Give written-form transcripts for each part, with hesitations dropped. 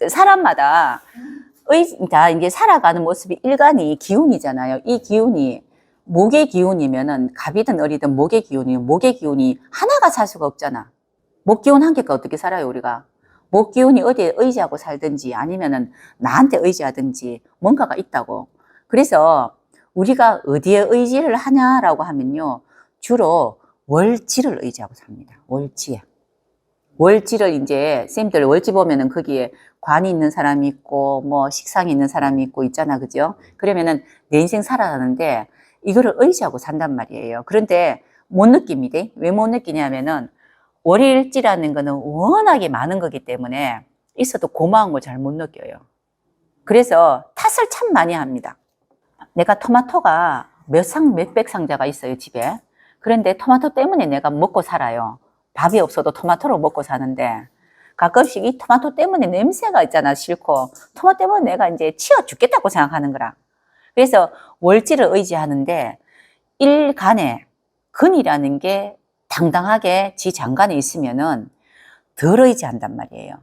사람마다 다 이제 살아가는 모습이 일간이 기운이잖아요. 이 기운이 목의 기운이면은 갑이든 을이든 목의 기운이 하나가 살 수가 없잖아. 목 기운 한 개가 어떻게 살아요, 우리가? 목 기운이 어디에 의지하고 살든지 아니면은 나한테 의지하든지 뭔가가 있다고. 그래서 우리가 어디에 의지를 하냐라고 하면요. 주로 월지를 의지하고 삽니다. 월지에. 월지를 이제, 쌤들 월지 보면은 거기에 관이 있는 사람이 있고, 뭐 식상이 있는 사람이 있고 있잖아. 그죠? 그러면은 내 인생 살아가는데 이거를 의지하고 산단 말이에요. 그런데 못 느낍니다. 왜 못 느끼냐면은 월일지라는 거는 워낙에 많은 거기 때문에 있어도 고마운 걸 잘 못 느껴요. 그래서 탓을 참 많이 합니다. 내가 토마토가 몇백 상자가 있어요, 집에. 그런데 토마토 때문에 내가 먹고 살아요. 밥이 없어도 토마토로 먹고 사는데 가끔씩 이 토마토 때문에 냄새가 있잖아, 싫고. 토마토 때문에 내가 이제 치워 죽겠다고 생각하는 거라. 그래서 월지를 의지하는데 일간에 근이라는 게 당당하게 지 장관에 있으면은 덜 의지한단 말이에요.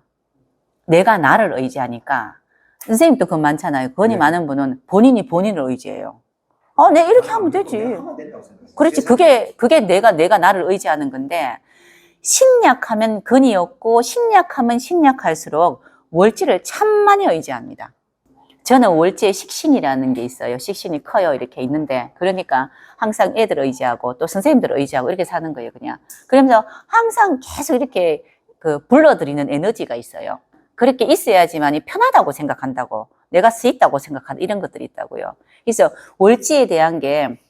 내가 나를 의지하니까. 선생님도 그거 많잖아요. 건이 많은 분은 본인이 본인을 의지해요. 내가 이렇게 하면 되지. 그렇지. 그게 내가 나를 의지하는 건데, 신약하면 근이 없고, 신약하면 신약할수록 월지를 참 많이 의지합니다. 저는 월지에 식신이라는 게 있어요. 식신이 커요. 이렇게 있는데, 그러니까 항상 애들 의지하고, 또 선생님들 의지하고, 이렇게 사는 거예요, 그냥. 그러면서 항상 계속 이렇게 불러들이는 에너지가 있어요. 그렇게 있어야지만이 편하다고 생각한다고, 내가 수 있다고 생각하는 이런 것들이 있다고요. 그래서 월지에 대한 게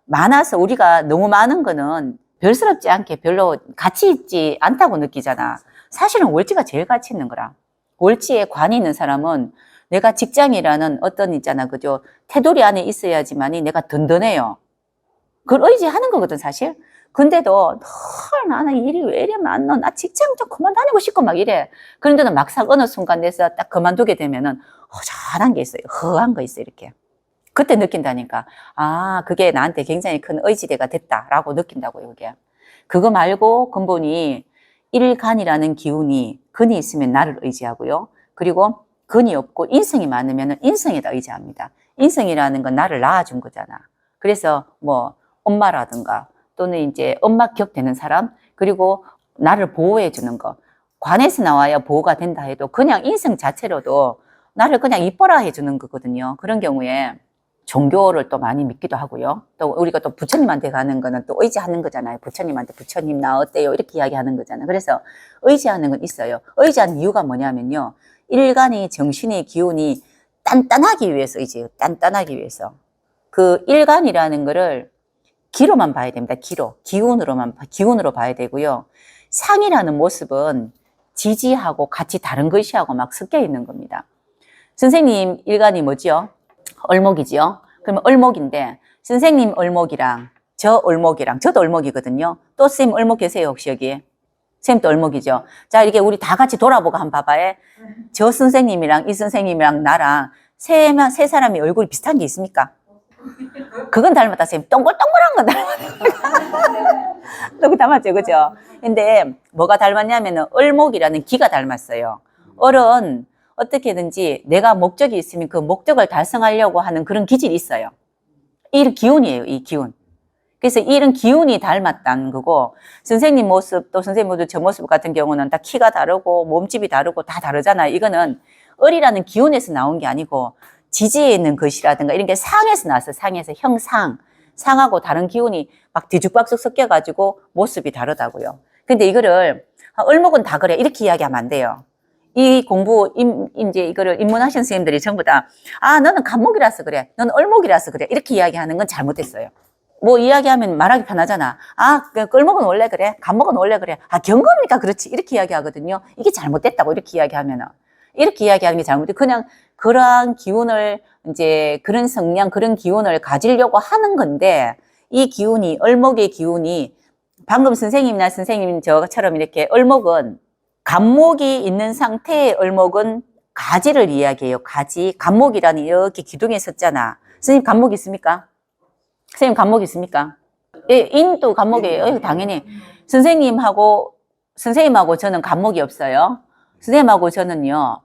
많아서 우리가 너무 많은 거는 별스럽지 않게 별로 가치 있지 않다고 느끼잖아. 사실은 월지가 제일 가치 있는 거라. 월지에 관이 있는 사람은 내가 직장이라는 어떤 있잖아, 그죠? 테두리 안에 있어야지만이 내가 든든해요. 그걸 의지하는 거거든, 사실. 근데도 늘 나는 일이 왜 이래 많노? 나 직장 좀 그만 다니고 싶고 막 이래. 그런데도 막상 어느 순간 내서 딱 그만두게 되면은 허전한 게 있어요. 허한 거 있어요, 이렇게. 그때 느낀다니까. 그게 나한테 굉장히 큰 의지대가 됐다라고 느낀다고요, 그게. 그거 말고 근본이 일간이라는 기운이, 근이 있으면 나를 의지하고요. 그리고 근이 없고 인성이 많으면 인성에다 의지합니다. 인성이라는 건 나를 낳아준 거잖아. 그래서 뭐 엄마라든가 또는 이제 엄마 격 되는 사람, 그리고 나를 보호해 주는 거. 관에서 나와야 보호가 된다 해도 그냥 인성 자체로도 나를 그냥 이뻐라 해주는 거거든요. 그런 경우에 종교를 또 많이 믿기도 하고요. 또 우리가 또 부처님한테 가는 거는 또 의지하는 거잖아요. 부처님한테 부처님 나 어때요? 이렇게 이야기하는 거잖아요. 그래서 의지하는 건 있어요. 의지하는 이유가 뭐냐면요. 일간이 정신의 기운이 단단하기 위해서 의지해요. 단단하기 위해서. 그 일간이라는 거를 기로만 봐야 됩니다. 기운으로 봐야 되고요. 상이라는 모습은 지지하고 같이 다른 것이하고 막 섞여 있는 겁니다. 선생님 일간이 뭐죠? 을목이지요. 그러면 을목인데 선생님 을목이랑 저 을목이랑 저도 을목이거든요. 또 쌤 을목 계세요 혹시 여기? 쌤도 을목이죠. 자 이렇게 우리 다 같이 돌아보고 한번 봐봐요. 저 선생님이랑 이 선생님이랑 나랑 세 사람이 얼굴이 비슷한 게 있습니까? 그건 닮았다 쌤. 동글동글한 건 닮았다. 너무 닮았죠 그죠? 근데 뭐가 닮았냐면은 을목이라는 기가 닮았어요. 을은 어떻게든지 내가 목적이 있으면 그 목적을 달성하려고 하는 그런 기질이 있어요. 이 기운이에요, 이 기운. 그래서 이런 기운이 닮았다는 거고, 선생님 모습, 또 선생님 모습, 저 모습 같은 경우는 다 키가 다르고, 몸집이 다르고, 다 다르잖아요. 이거는 을이라는 기운에서 나온 게 아니고, 지지에 있는 것이라든가, 이런 게 상에서 나왔어요. 상에서, 상하고 다른 기운이 막 뒤죽박죽 섞여가지고, 모습이 다르다고요. 근데 이거를, 을목은 다 그래. 이렇게 이야기하면 안 돼요. 이 공부, 이제 이거를 입문하신 선생님들이 전부 다, 너는 간목이라서 그래. 너는 을목이라서 그래. 이렇게 이야기하는 건 잘못됐어요. 뭐 이야기하면 말하기 편하잖아. 을목은 원래 그래. 간목은 원래 그래. 경금이니까 그렇지. 이렇게 이야기하거든요. 이게 잘못됐다고 이렇게 이야기하면은. 이렇게 이야기하는 게 잘못돼. 그냥 그러한 기운을, 이제 그런 성향, 그런 기운을 가지려고 하는 건데, 이 기운이, 을목의 기운이, 방금 선생님이나 선생님 저처럼 이렇게 을목은 간목이 있는 상태의 을목은 가지를 이야기해요. 가지. 간목이라는 이렇게 기둥에 섰잖아. 선생님 간목 있습니까? 선생님 간목 있습니까? 예, 인도 간목이에요. 당연히. 선생님하고 저는 간목이 없어요. 선생님하고 저는요,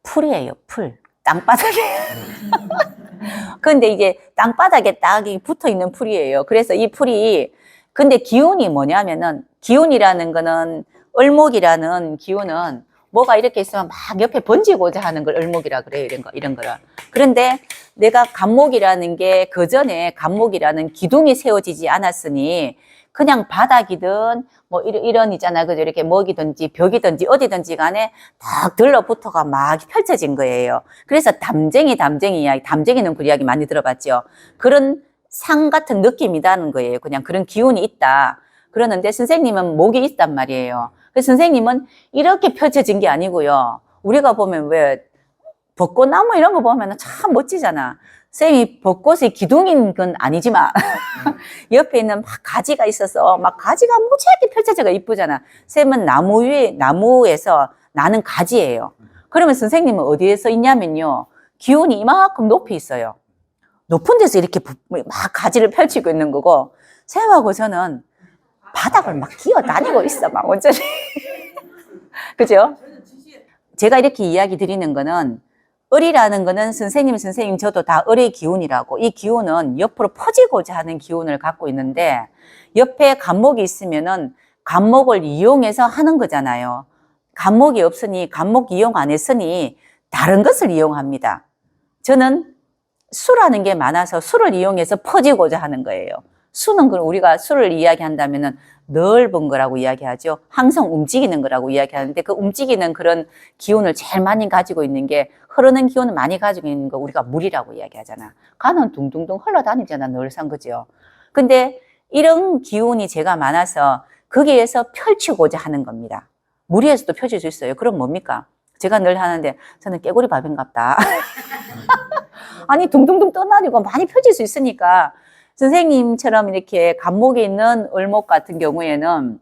풀이에요, 풀. 땅바닥에. 근데 이제 땅바닥에 딱 붙어 있는 풀이에요. 그래서 이 풀이, 근데 기운이 뭐냐면은, 기운이라는 거는, 을목이라는 기운은 뭐가 이렇게 있으면 막 옆에 번지고자 하는 걸 을목이라 그래요. 이런 거를. 그런데 내가 간목이라는 게 그 전에 간목이라는 기둥이 세워지지 않았으니 그냥 바닥이든 뭐 이런 있잖아. 그죠? 이렇게 먹이든지 벽이든지 어디든지 간에 딱 들러붙어가 막 펼쳐진 거예요. 그래서 담쟁이 이야기, 담쟁이는 그 이야기 많이 들어봤죠. 그런 상 같은 느낌이라는 거예요. 그냥 그런 기운이 있다. 그러는데 선생님은 목이 있단 말이에요. 그래서 선생님은 이렇게 펼쳐진 게 아니고요. 우리가 보면 왜 벚꽃나무 이런 거 보면 참 멋지잖아. 쌤이 벚꽃의 기둥인 건 아니지만 옆에 있는 막 가지가 있어서 막 가지가 무지하게 펼쳐져가 이쁘잖아. 쌤은 나무에서 나는 가지예요. 그러면 선생님은 어디에서 있냐면요. 기운이 이만큼 높이 있어요. 높은 데서 이렇게 막 가지를 펼치고 있는 거고, 쌤하고 저는 바닥을 막 기어다니고 있어, 막 완전히. 그죠? 제가 이렇게 이야기 드리는 거는, 을이라는 거는 선생님, 저도 다 을의 기운이라고, 이 기운은 옆으로 퍼지고자 하는 기운을 갖고 있는데, 옆에 간목이 있으면은 간목을 이용해서 하는 거잖아요. 간목이 없으니, 간목 이용 안 했으니, 다른 것을 이용합니다. 저는 수라는 게 많아서 수를 이용해서 퍼지고자 하는 거예요. 수는 우리가 수를 이야기한다면은 넓은 거라고 이야기하죠. 항상 움직이는 거라고 이야기하는데 그 움직이는 그런 기운을 제일 많이 가지고 있는 게 흐르는 기운을 많이 가지고 있는 거 우리가 물이라고 이야기하잖아. 가는 둥둥둥 흘러다니잖아, 늘상 그죠. 근데 이런 기운이 제가 많아서 거기에서 펼치고자 하는 겁니다. 물에서도 펼칠 수 있어요. 그럼 뭡니까? 제가 늘 하는데 저는 깨구리 밥인갑다. 아니 둥둥둥 떠다니고 많이 펼칠 수 있으니까 선생님처럼 이렇게 간목에 있는 을목 같은 경우에는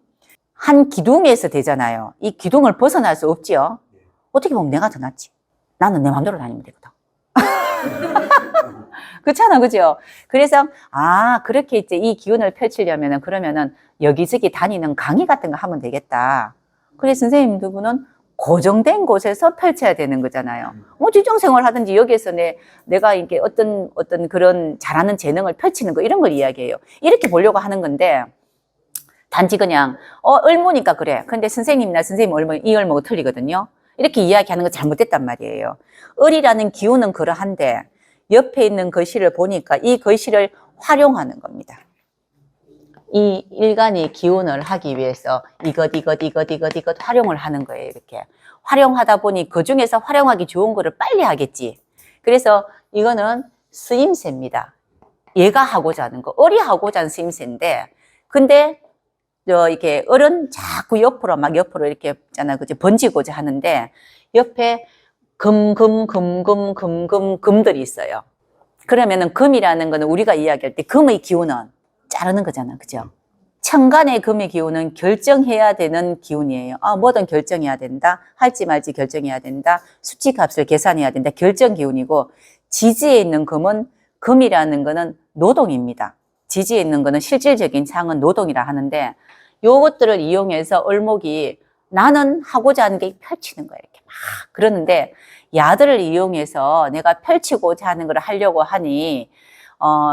한 기둥에서 되잖아요. 이 기둥을 벗어날 수 없지요. 어떻게 보면 내가 더 낫지. 나는 내 마음대로 다니면 되거든. 그렇잖아, 그죠? 그래서 그렇게 이제 이 기운을 펼치려면은 그러면은 여기저기 다니는 강의 같은 거 하면 되겠다. 그래서 선생님 두 분은 고정된 곳에서 펼쳐야 되는 거잖아요. 뭐 직장생활 하든지 여기에서 내가 이게 어떤 그런 잘하는 재능을 펼치는 거 이런 걸 이야기해요. 이렇게 보려고 하는 건데 단지 그냥 을모니까 그래. 근데 선생님이나 선생님 을모 이 을모가 틀리거든요. 이렇게 이야기하는 거 잘못됐단 말이에요. 을이라는 기운은 그러한데 옆에 있는 글씨를 보니까 이 글씨를 활용하는 겁니다. 이 일간의 기운을 하기 위해서 이것 활용을 하는 거예요. 이렇게 활용하다 보니 그 중에서 활용하기 좋은 거를 빨리 하겠지. 그래서 이거는 쓰임새입니다. 얘가 하고자 하는 거, 을이 하고자 하는 쓰임새인데, 근데 이렇게 을은 자꾸 옆으로 이렇게 있잖아, 그죠? 번지고자 하는데 옆에 금들이 있어요. 그러면은 금이라는 거는 우리가 이야기할 때 금의 기운은 자르는 거잖아. 그죠? 천간의 금의 기운은 결정해야 되는 기운이에요. 뭐든 결정해야 된다. 할지 말지 결정해야 된다. 수치값을 계산해야 된다. 결정 기운이고 지지에 있는 금이라는 거는 노동입니다. 지지에 있는 거는 실질적인 상은 노동이라 하는데 요것들을 이용해서 을목이 나는 하고자 하는 게 펼치는 거예요. 이렇게 막 그러는데 야들을 이용해서 내가 펼치고자 하는 걸 하려고 하니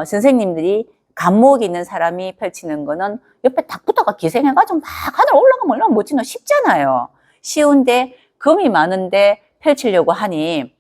선생님들이 간목이 있는 사람이 펼치는 거는 옆에 딱 붙어가 기생해가지고 막 하늘 올라가면 얼마나 멋지나 쉽잖아요. 쉬운데 금이 많은데 펼치려고 하니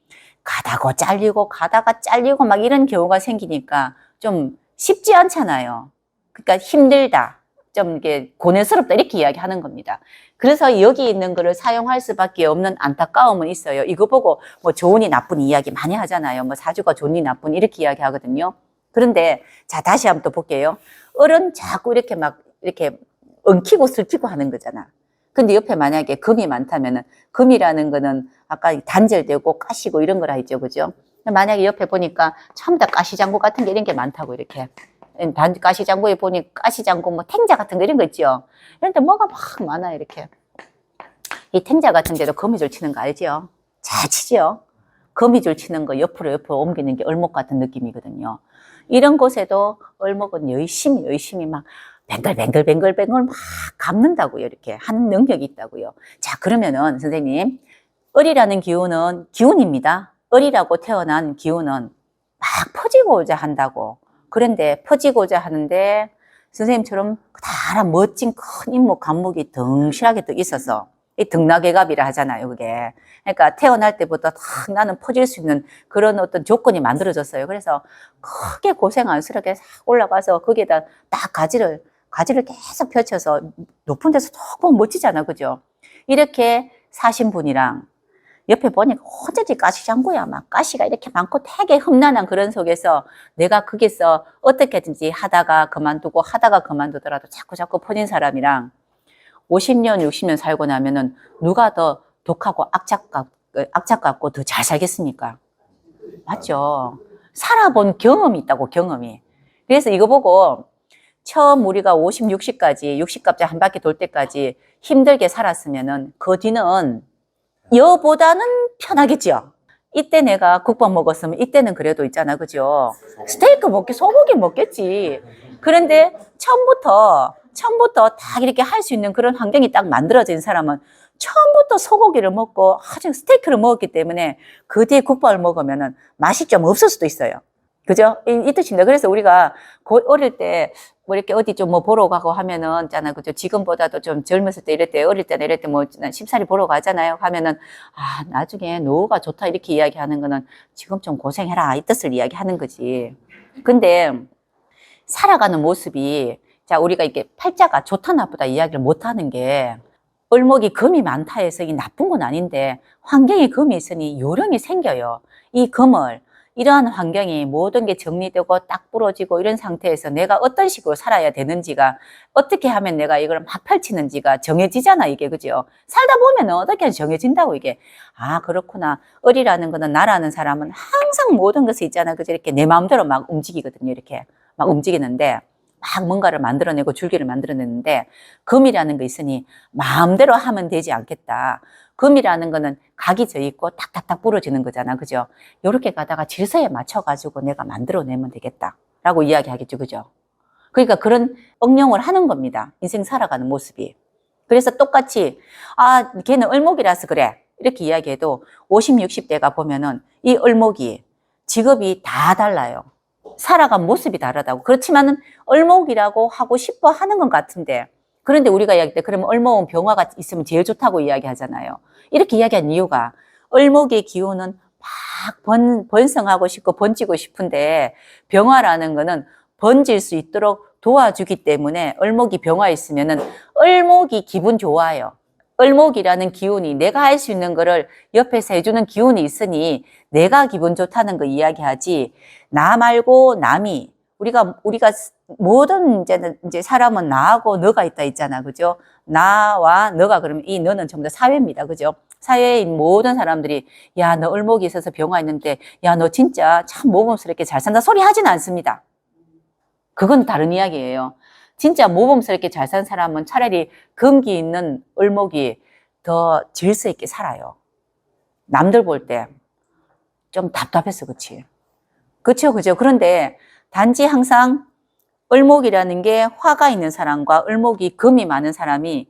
가다가 잘리고 막 이런 경우가 생기니까 좀 쉽지 않잖아요. 그러니까 힘들다. 좀 이게 고뇌스럽다 이렇게 이야기하는 겁니다. 그래서 여기 있는 거를 사용할 수밖에 없는 안타까움은 있어요. 이거 보고 뭐 좋으니 나쁜 이야기 많이 하잖아요. 뭐 사주가 좋니 나쁜 이렇게 이야기하거든요. 그런데 자 다시 한번 또 볼게요. 을은 자꾸 이렇게 막 이렇게 엉키고 슬키고 하는 거잖아. 근데 옆에 만약에 금이 많다면은 금이라는 거는 아까 단절되고 까시고 이런 거라 했죠, 그죠? 만약에 옆에 보니까 전부 다 가시장구 같은 게 이런 게 많다고 이렇게. 가시장구에 보니 가시장구 뭐 탱자 같은 거 이런 거 있죠. 이런데 뭐가 막 많아요 이렇게. 이 탱자 같은 데도 거미줄 치는 거 알죠? 잘 치죠. 거미줄 치는 거 옆으로 옮기는 게 을목 같은 느낌이거든요. 이런 곳에도 을목은 열심히 막 뱅글뱅글 막 감는다고요. 이렇게 하는 능력이 있다고요. 자 그러면은 선생님 을이라는 기운은 기운입니다. 을이라고 태어난 기운은 막 퍼지고자 한다고. 그런데 퍼지고자 하는데 선생님처럼 다란 멋진 큰 인목 간목이 덩실하게 또 있어서 이 등락외갑이라 하잖아요, 그게. 그러니까 태어날 때부터 딱 나는 퍼질 수 있는 그런 어떤 조건이 만들어졌어요. 그래서 크게 고생 안스럽게 싹 올라가서 거기에다 딱 가지를 계속 펼쳐서 높은 데서 조금 멋지잖아, 그죠? 이렇게 사신 분이랑 옆에 보니까 혼자지 가시장구야. 막 가시가 이렇게 많고 되게 험난한 그런 속에서 내가 거기서 어떻게든지 하다가 그만두더라도 자꾸 퍼진 사람이랑 50년, 60년 살고 나면은 누가 더 독하고 악착 같고 더 잘 살겠습니까? 맞죠? 살아본 경험이 있다고, 경험이. 그래서 이거 보고 처음 우리가 50, 60까지, 60갑자 한 바퀴 돌 때까지 힘들게 살았으면은 그 뒤는 여보다는 편하겠죠. 이때 내가 국밥 먹었으면 이때는 그래도 있잖아, 그죠? 스테이크 먹기, 소고기 먹겠지. 그런데 처음부터 딱 이렇게 할 수 있는 그런 환경이 딱 만들어진 사람은 처음부터 소고기를 먹고 아주 스테이크를 먹었기 때문에 그 뒤에 국밥을 먹으면은 맛이 좀 없을 수도 있어요. 그죠? 이 뜻입니다. 그래서 우리가 어릴 때 뭐 이렇게 어디 좀 뭐 보러 가고 하면은 있잖아, 그죠? 지금보다도 좀 젊었을 때 이럴 때, 어릴 때나 이럴 때 뭐 십살이 보러 가잖아요. 하면은 아, 나중에 노후가 좋다 이렇게 이야기하는 거는 지금 좀 고생해라 이 뜻을 이야기하는 거지. 근데 살아가는 모습이 자, 우리가 이게 팔자가 좋다 나쁘다 이야기를 못 하는 게 을목이 금이 많다 해서 이 나쁜 건 아닌데 환경에 금이 있으니 요령이 생겨요. 이 금을 이러한 환경이 모든 게 정리되고 딱 부러지고 이런 상태에서 내가 어떤 식으로 살아야 되는지가 어떻게 하면 내가 이걸 막 펼치는지가 정해지잖아, 이게. 그죠? 살다 보면 어떻게 정해진다고, 이게. 아, 그렇구나. 을이라는 거는 나라는 사람은 항상 모든 것이 있잖아. 그죠? 이렇게 내 마음대로 막 움직이거든요. 이렇게 막 움직이는데 막 뭔가를 만들어내고 줄기를 만들어내는데 금이라는 거 있으니 마음대로 하면 되지 않겠다. 금이라는 거는 각이 져 있고 탁탁탁 부러지는 거잖아. 그죠? 요렇게 가다가 질서에 맞춰가지고 내가 만들어내면 되겠다. 라고 이야기하겠죠. 그죠? 그러니까 그런 응용을 하는 겁니다. 인생 살아가는 모습이. 그래서 똑같이, 아, 걔는 을목이라서 그래. 이렇게 이야기해도 50, 60대가 보면은 이 을목이 직업이 다 달라요. 살아간 모습이 다르다고. 그렇지만은 을목이라고 하고 싶어 하는 것 같은데, 그런데 우리가 이야기할 때 그러면 을목은 병화가 있으면 제일 좋다고 이야기하잖아요. 이렇게 이야기한 이유가 을목의 기운은 막 번성하고 싶고 번지고 싶은데 병화라는 거는 번질 수 있도록 도와주기 때문에 을목이 병화에 있으면은 을목이 기분 좋아요. 을목이라는 기운이 내가 할 수 있는 거를 옆에서 해주는 기운이 있으니 내가 기분 좋다는 거 이야기하지. 나 말고 남이 우리가 모든 이제 사람은 나하고 너가 있다 있잖아, 그죠? 나와 너가 그러면 이 너는 전부 다 사회입니다, 그죠? 사회인 모든 사람들이 야, 너 을목이 있어서 병화 있는데 야, 너 진짜 참 모범스럽게 잘 산다 소리 하진 않습니다. 그건 다른 이야기예요. 진짜 모범스럽게 잘 산 사람은 차라리 금기 있는 을목이 더 질서 있게 살아요. 남들 볼 때 좀 답답했어, 그치? 그쵸, 그죠? 그런데 단지 항상 을목이라는 게 화가 있는 사람과 을목이 금이 많은 사람이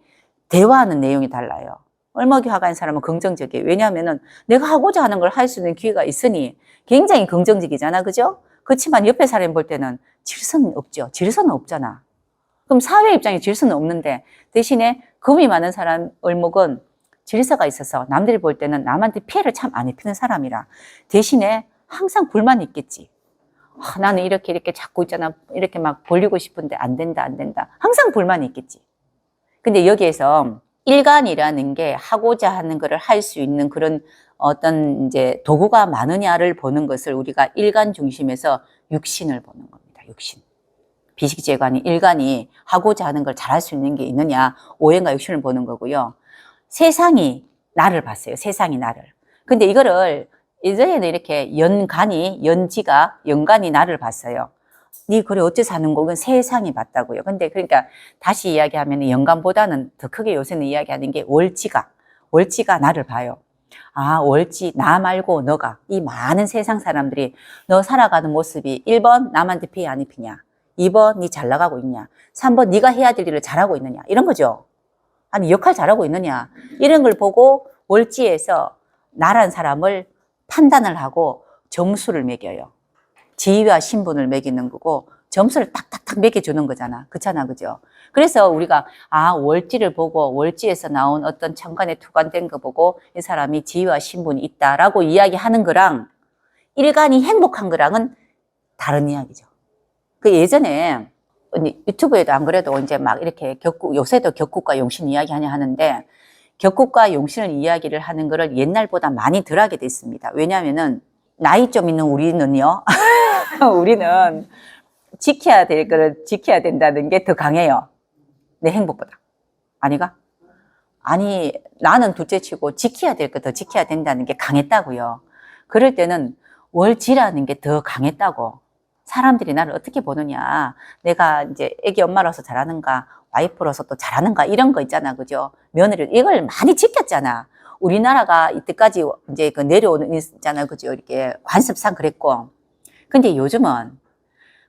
대화하는 내용이 달라요. 을목이 화가 있는 사람은 긍정적이에요. 왜냐하면은 내가 하고자 하는 걸 할 수 있는 기회가 있으니 굉장히 긍정적이잖아, 그죠? 그렇지만 옆에 사람이 볼 때는 질서는 없죠. 질서는 없잖아. 그럼 사회 입장에 질서는 없는데 대신에 금이 많은 사람 을목은 질서가 있어서 남들이 볼 때는 남한테 피해를 참 안 입히는 사람이라 대신에 항상 불만이 있겠지. 아, 나는 이렇게 자꾸 있잖아. 이렇게 막 벌리고 싶은데 안 된다. 항상 불만이 있겠지. 근데 여기에서 일간이라는 게 하고자 하는 것을 할 수 있는 그런 어떤 이제 도구가 많으냐를 보는 것을 우리가 일간 중심에서 육신을 보는 겁니다. 육신. 비식재관이 일간이 하고자 하는 걸 잘할 수 있는 게 있느냐, 오행과 육신을 보는 거고요. 세상이 나를 봤어요. 세상이 나를. 근데 이거를 예전에는 이렇게 연간이 나를 봤어요. 니 그래 어째 사는 거건 세상이 봤다고요. 근데 그러니까 다시 이야기하면 연간보다는 더 크게 요새는 이야기하는 게 월지가 나를 봐요. 아, 월지 나 말고 너가 이 많은 세상 사람들이 너 살아가는 모습이 1번 남한테 피해 안 입히냐, 2번 니 잘 나가고 있냐, 3번 니가 해야 될 일을 잘하고 있느냐, 이런 거죠. 아니 역할 잘하고 있느냐, 이런 걸 보고 월지에서 나란 사람을 판단을 하고 점수를 매겨요. 지위와 신분을 매기는 거고 점수를 딱딱딱 매겨주는 거잖아. 그렇잖아, 그죠? 그래서 우리가 월지를 보고 월지에서 나온 어떤 천간에 투관된 거 보고 이 사람이 지위와 신분이 있다라고 이야기하는 거랑 일간이 행복한 거랑은 다른 이야기죠. 그 예전에 유튜브에도 안 그래도 이제 막 이렇게 요새도 격국과 용신 이야기 하는데 격국과 용신을 이야기를 하는 거를 옛날보다 많이 덜 하게 됐습니다. 왜냐하면은 나이 좀 있는 우리는요, 우리는 지켜야 될 거를 지켜야 된다는 게 더 강해요. 내 행복보다. 아니가? 아니, 나는 둘째 치고 지켜야 될 거 더 지켜야 된다는 게 강했다고요. 그럴 때는 월지라는 게 더 강했다고. 사람들이 나를 어떻게 보느냐. 내가 이제 애기 엄마로서 잘하는가, 와이프로서 또 잘하는가, 이런 거 있잖아. 그죠? 며느리를, 이걸 많이 지켰잖아. 우리나라가 이때까지 이제 그 내려오는 있잖아. 그죠? 이렇게 관습상 그랬고. 근데 요즘은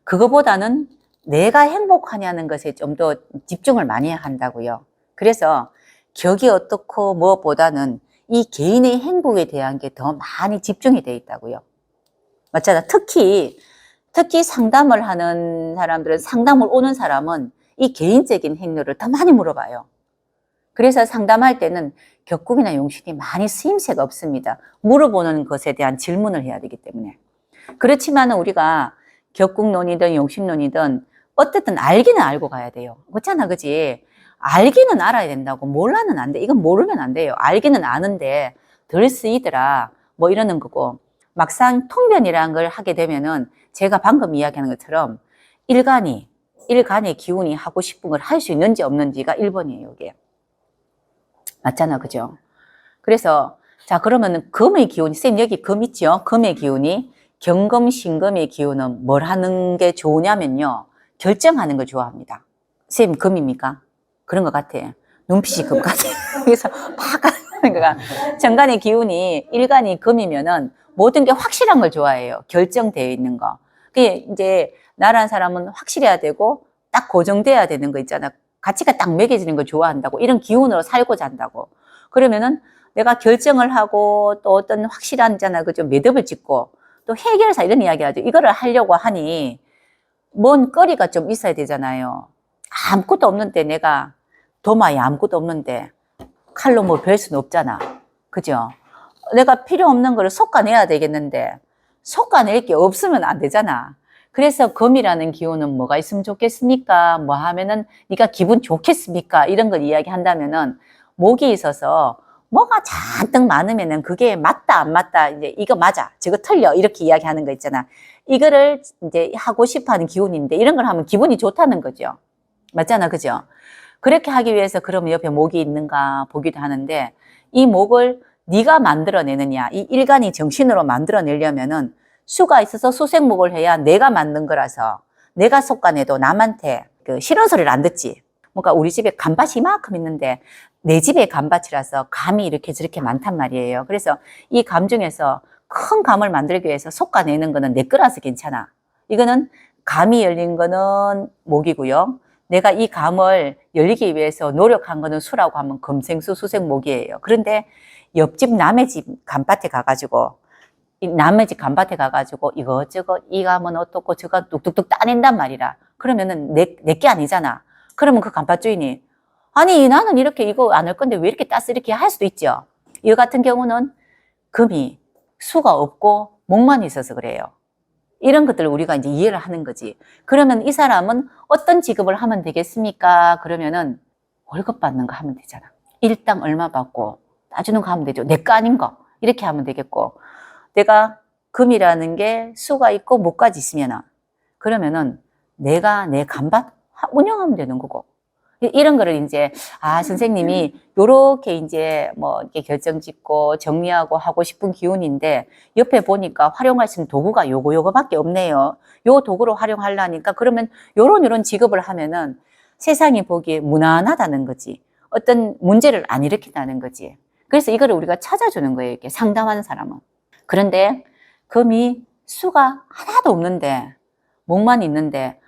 그거보다는 내가 행복하냐는 것에 좀 더 집중을 많이 한다고요. 그래서 격이 어떻고 무엇보다는 이 개인의 행복에 대한 게 더 많이 집중이 돼 있다고요. 맞잖아. 특히 상담을 하는 사람들은, 상담을 오는 사람은 이 개인적인 행로를 더 많이 물어봐요. 그래서 상담할 때는 격국이나 용신이 많이 쓰임새가 없습니다. 물어보는 것에 대한 질문을 해야 되기 때문에. 그렇지만 우리가 격국론이든 용신론이든 어쨌든 알기는 알고 가야 돼요. 그렇잖아, 그지? 알기는 알아야 된다고. 몰라는 안 돼. 이건 모르면 안 돼요. 알기는 아는데 덜 쓰이더라. 뭐 이러는 거고. 막상 통변이라는 걸 하게 되면은 제가 방금 이야기하는 것처럼 일간의 기운이 하고 싶은 걸 할 수 있는지 없는지가 1번이에요, 이게. 맞잖아, 그죠? 그래서, 자, 그러면은 금의 기운이, 쌤 여기 금 있죠? 금의 기운이, 경금, 신금의 기운은 뭘 하는 게 좋으냐면요. 결정하는 걸 좋아합니다. 쌤, 금입니까? 그런 것 같아. 눈빛이 금 같아. 그래서 팍 하는 거가. 정간의 기운이, 일간이 금이면은 모든 게 확실한 걸 좋아해요. 결정되어 있는 거. 그게 이제, 나라는 사람은 확실해야 되고, 딱 고정돼야 되는 거 있잖아. 가치가 딱 매겨지는 걸 좋아한다고. 이런 기운으로 살고자 한다고. 그러면은 내가 결정을 하고 또 어떤 확실한잖아. 그죠? 매듭을 짓고 또 해결사 이런 이야기 하죠. 이거를 하려고 하니 뭔 거리가 좀 있어야 되잖아요. 아무것도 없는데 내가 도마에 아무것도 없는데 칼로 뭐 별 수는 없잖아. 그죠? 내가 필요 없는 거를 솎아내야 되겠는데 솎아낼 게 없으면 안 되잖아. 그래서 금이라는 기운은 뭐가 있으면 좋겠습니까? 뭐 하면은 네가 기분 좋겠습니까? 이런 걸 이야기한다면은 목이 있어서 뭐가 잔뜩 많으면은 그게 맞다 안 맞다 이제 이거 맞아 저거 틀려 이렇게 이야기하는 거 있잖아. 이거를 이제 하고 싶어하는 기운인데 이런 걸 하면 기분이 좋다는 거죠. 맞잖아, 그죠? 그렇게 하기 위해서 그러면 옆에 목이 있는가 보기도 하는데 이 목을 네가 만들어내느냐, 이 일간이 정신으로 만들어내려면은 수가 있어서 수생목을 해야 내가 만든 거라서 내가 솎아내도 남한테 그 싫은 소리를 안 듣지. 뭔가 우리 집에 감밭이 이만큼 있는데 내 집의 감밭이라서 감이 이렇게 저렇게 많단 말이에요. 그래서 이 감 중에서 큰 감을 만들기 위해서 솎아내는 거는 내 거라서 괜찮아. 이거는 감이 열린 거는 목이고요. 내가 이 감을 열리기 위해서 노력한 거는 수라고 하면 금생수, 수생목이에요. 그런데 옆집 남의 집 감밭에 가가지고 남의 집 감밭에 가가지고 이것저것 이 감은 어떻고 저거 뚝뚝뚝 따낸단 말이라. 그러면은 내게 아니잖아. 그러면 그 감밭 주인이 아니 나는 이렇게 이거 안 할 건데 왜 이렇게 땄어 이렇게 할 수도 있죠. 이 같은 경우는 금이 수가 없고 목만 있어서 그래요. 이런 것들을 우리가 이제 이해를 하는 거지. 그러면 이 사람은 어떤 직업을 하면 되겠습니까? 그러면은 월급 받는 거 하면 되잖아. 일당 얼마 받고 따주는 거 하면 되죠. 내 거 아닌 거 이렇게 하면 되겠고. 내가 금이라는 게 수가 있고 목까지 있으면은 그러면은 내가 내 감밭 운영하면 되는 거고 이런 거를 이제 선생님이 요렇게 이제 뭐 이렇게 결정 짓고 정리하고 하고 싶은 기운인데 옆에 보니까 활용할 수 있는 도구가 요거밖에 없네요. 요 도구로 활용하려니까 그러면 요런 직업을 하면은 세상이 보기에 무난하다는 거지. 어떤 문제를 안 일으킨다는 거지. 그래서 이거를 우리가 찾아주는 거예요. 이렇게 상담하는 사람은. 그런데 금이 수가 하나도 없는데 목만 있는데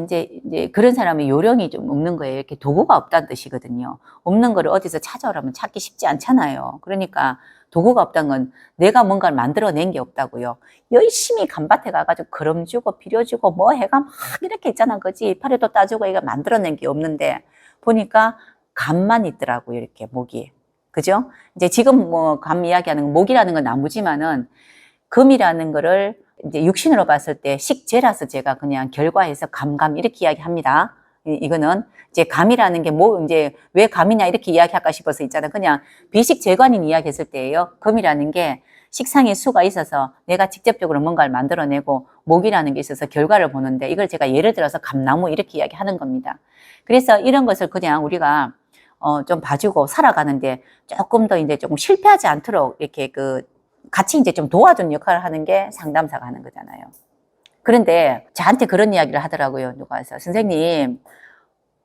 이제 그런 사람의 요령이 좀 없는 거예요. 이렇게 도구가 없다는 뜻이거든요. 없는 거를 어디서 찾아오라면 찾기 쉽지 않잖아요. 그러니까 도구가 없다는 건 내가 뭔가를 만들어낸 게 없다고요. 열심히 간밭에 가가지고 거름 주고 비료 주고 뭐 해가 막 이렇게 있잖아. 그지? 파리도 따주고 이거 만들어낸 게 없는데 보니까 감만 있더라고요. 이렇게 목이. 그죠? 이제 지금 뭐 감 이야기하는 건 목이라는 건 나무지만은 금이라는 거를 이제 육신으로 봤을 때 식재라서 제가 그냥 결과해서 감 이렇게 이야기합니다. 이거는 이제 감이라는 게 뭐 이제 왜 감이냐 이렇게 이야기할까 싶어서 있잖아. 그냥 비식재관인 이야기했을 때예요. 금이라는 게 식상의 수가 있어서 내가 직접적으로 뭔가를 만들어내고 목이라는 게 있어서 결과를 보는데 이걸 제가 예를 들어서 감나무 이렇게 이야기하는 겁니다. 그래서 이런 것을 그냥 우리가 좀 봐주고 살아가는데 조금 더 이제 조금 실패하지 않도록 이렇게 같이 이제 좀 도와주는 역할을 하는 게 상담사가 하는 거잖아요. 그런데 저한테 그런 이야기를 하더라고요. 누가 해서 선생님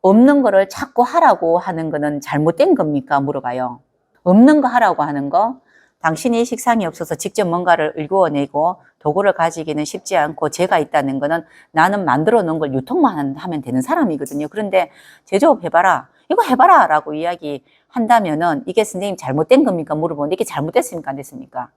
없는 거를 자꾸 하라고 하는 거는 잘못된 겁니까? 물어봐요. 없는 거 하라고 하는 거 당신이 식상이 없어서 직접 뭔가를 일구어내고 도구를 가지기는 쉽지 않고 제가 있다는 거는 나는 만들어 놓은 걸 유통만 하면 되는 사람이거든요. 그런데 제조업 해봐라. 이거 해봐라 라고 이야기한다면은 이게 선생님 잘못된 겁니까? 물어보는데 이게 잘못됐습니까? 안 됐습니까?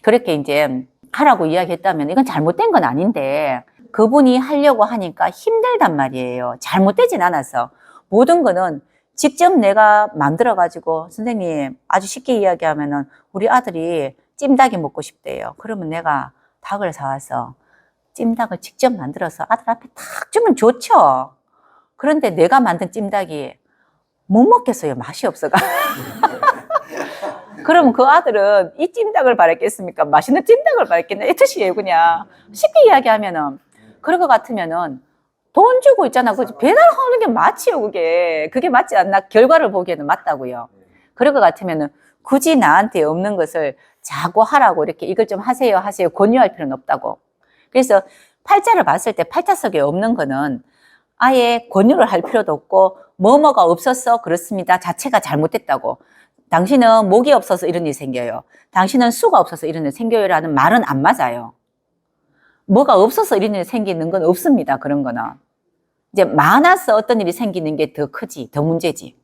그렇게 이제 하라고 이야기했다면 이건 잘못된 건 아닌데 그분이 하려고 하니까 힘들단 말이에요. 잘못되진 않아서. 모든 거는 직접 내가 만들어가지고 선생님 아주 쉽게 이야기하면은 우리 아들이 찜닭이 먹고 싶대요. 그러면 내가 닭을 사와서 찜닭을 직접 만들어서 아들 앞에 탁 주면 좋죠. 그런데 내가 만든 찜닭이 못 먹겠어요. 맛이 없어가. 그러면 그 아들은 이 찜닭을 바랬겠습니까? 맛있는 찜닭을 바랬겠냐? 이 뜻이에요, 그냥. 쉽게 이야기하면은. 그럴 것 같으면은 돈 주고 있잖아. 그지? 배달하는 게 맞지요, 그게. 그게 맞지 않나? 결과를 보기에는 맞다고요. 그럴 것 같으면은 굳이 나한테 없는 것을 자꾸 하라고 이렇게 이걸 좀 하세요, 권유할 필요는 없다고. 그래서 팔자를 봤을 때 팔자 속에 없는 거는 아예 권유를 할 필요도 없고 뭐뭐가 없었어 그렇습니다 자체가 잘못됐다고. 당신은 목이 없어서 이런 일이 생겨요. 당신은 수가 없어서 이런 일이 생겨요 라는 말은 안 맞아요. 뭐가 없어서 이런 일이 생기는 건 없습니다. 그런 거는 이제 많아서 어떤 일이 생기는 게 더 크지, 더 문제지.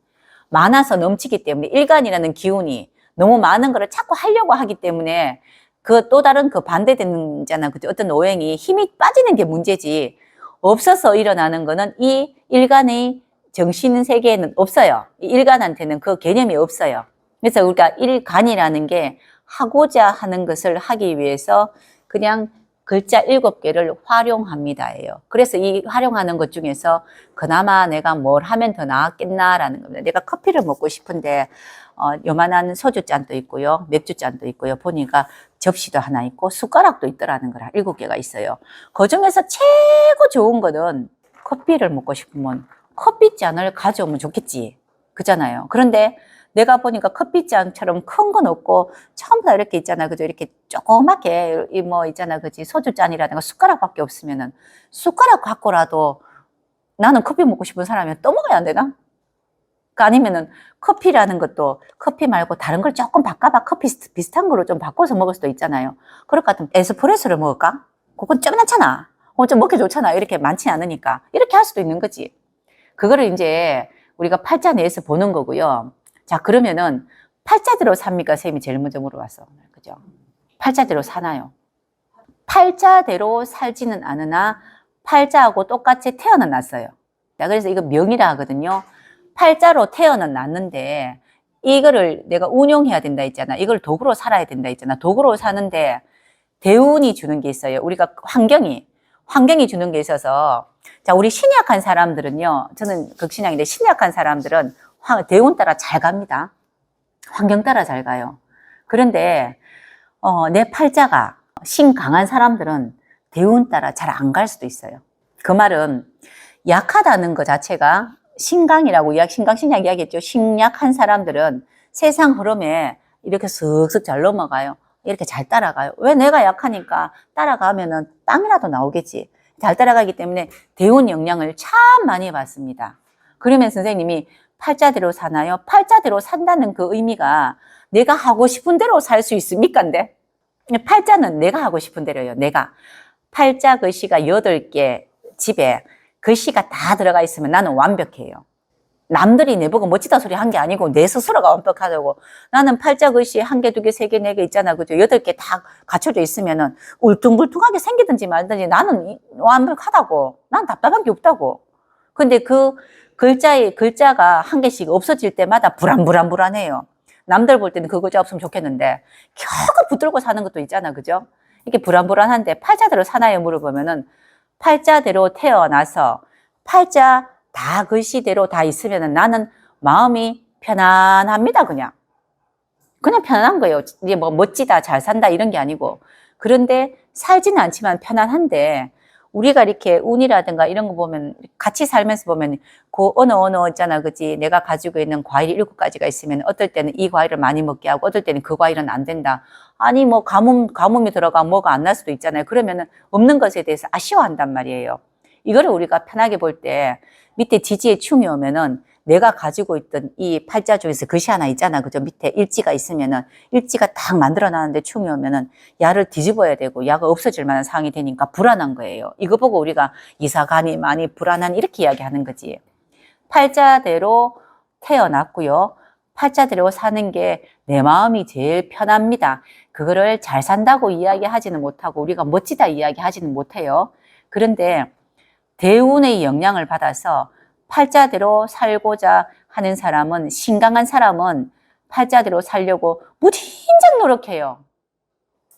많아서 넘치기 때문에 일간이라는 기운이 너무 많은 거를 자꾸 하려고 하기 때문에 그 또 다른 그 반대되는 잖아. 어떤 오행이 힘이 빠지는 게 문제지. 없어서 일어나는 거는 이 일간의 정신 세계에는 없어요. 이 일간한테는 그 개념이 없어요. 그래서 우리가 일간이라는 게 하고자 하는 것을 하기 위해서 그냥 글자 7개를 활용합니다예요. 그래서 이 활용하는 것 중에서 그나마 내가 뭘 하면 더 나았겠나라는 겁니다. 내가 커피를 먹고 싶은데 요만한 소주잔도 있고요. 맥주잔도 있고요. 보니까 접시도 하나 있고 숟가락도 있더라는 거라 7개가 있어요. 그 중에서 최고 좋은 거는 커피를 먹고 싶으면 커피잔을 가져오면 좋겠지. 그잖아요. 그런데 내가 보니까 커피잔처럼 큰 건 없고 처음부터 이렇게 있잖아. 그죠? 이렇게 조그맣게 뭐 있잖아. 그지? 소주잔이라든가 숟가락밖에 없으면은 숟가락 갖고라도 나는 커피 먹고 싶은 사람이면 또 먹어야 안 되나? 그러니까 아니면은 커피라는 것도 커피 말고 다른 걸 조금 바꿔봐. 커피 비슷한 거로 좀 바꿔서 먹을 수도 있잖아요. 그럴 것 같으면 에스프레소를 먹을까? 그건 좀 많잖아. 좀 먹기 좋잖아. 이렇게 많지 않으니까. 이렇게 할 수도 있는 거지. 그거를 이제 우리가 팔자 내에서 보는 거고요. 자, 그러면은 팔자대로 삽니까? 선생님이 제일 먼저 물어봤어. 그죠? 팔자대로 사나요? 팔자대로 살지는 않으나 팔자하고 똑같이 태어는 났어요. 자, 그래서 이거 명이라 하거든요. 팔자로 태어는 났는데 이거를 내가 운용해야 된다 했잖아. 이걸 도구로 살아야 된다 했잖아. 도구로 사는데 대운이 주는 게 있어요. 우리가 환경이 주는 게 있어서 자, 우리 신약한 사람들은요. 저는 극신약인데 신약한 사람들은 대운 따라 잘 갑니다. 환경 따라 잘 가요. 그런데 내 팔자가 신 강한 사람들은 대운 따라 잘 안 갈 수도 있어요. 그 말은 약하다는 것 자체가 신강이라고 신강신약 이야기했죠. 신약한 사람들은 세상 흐름에 이렇게 슥슥 잘 넘어가요. 이렇게 잘 따라가요. 왜? 내가 약하니까 따라가면은 빵이라도 나오겠지. 잘 따라가기 때문에 대운 영향을 참 많이 받습니다. 그러면 선생님이 팔자대로 사나요? 팔자대로 산다는 그 의미가 내가 하고 싶은 대로 살 수 있습니까? 근데 팔자는 내가 하고 싶은 대로요. 내가 팔자 글씨가 8개 집에 글씨가 다 들어가 있으면 나는 완벽해요. 남들이 내보고 멋지다 소리 한 게 아니고 내 스스로가 완벽하다고. 나는 팔자글씨 1개, 2개, 3개, 4개 있잖아. 그죠? 8개 다 갖춰져 있으면은 울퉁불퉁하게 생기든지 말든지 나는 완벽하다고. 난 답답한 게 없다고. 근데 그 글자가 1개씩 없어질 때마다 불안해요. 남들 볼 때는 그 글자 없으면 좋겠는데 겨우 붙들고 사는 것도 있잖아. 그죠? 이렇게 불안한데 팔자대로 사나요? 물어보면은 팔자대로 태어나서 팔자 다 글씨대로 다 있으면은 나는 마음이 편안합니다. 그냥 편안한 거예요. 이게 뭐 멋지다, 잘 산다 이런 게 아니고. 그런데 살지는 않지만 편안한데 우리가 이렇게 운이라든가 이런 거 보면 같이 살면서 보면 그 어느 있잖아. 그지? 내가 가지고 있는 과일이 7가지가 있으면 어떨 때는 이 과일을 많이 먹게 하고 어떨 때는 그 과일은 안 된다. 아니 뭐 가뭄이 들어가 뭐가 안 날 수도 있잖아요. 그러면은 없는 것에 대해서 아쉬워한단 말이에요. 이거를 우리가 편하게 볼 때 밑에 지지의 충이 오면은 내가 가지고 있던 이 팔자 중에서 글씨 하나 있잖아. 그죠? 밑에 일지가 있으면은 일지가 딱 만들어 놨는데 충이 오면은 야를 뒤집어야 되고 야가 없어질 만한 상황이 되니까 불안한 거예요. 이거 보고 우리가 이사가니 많이 불안한 이렇게 이야기하는 거지. 팔자대로 태어났고요. 팔자대로 사는 게 내 마음이 제일 편합니다. 그거를 잘 산다고 이야기하지는 못하고 우리가 멋지다 이야기하지는 못해요. 그런데 대운의 영향을 받아서 팔자대로 살고자 하는 사람은, 신강한 사람은 팔자대로 살려고 무진장 노력해요.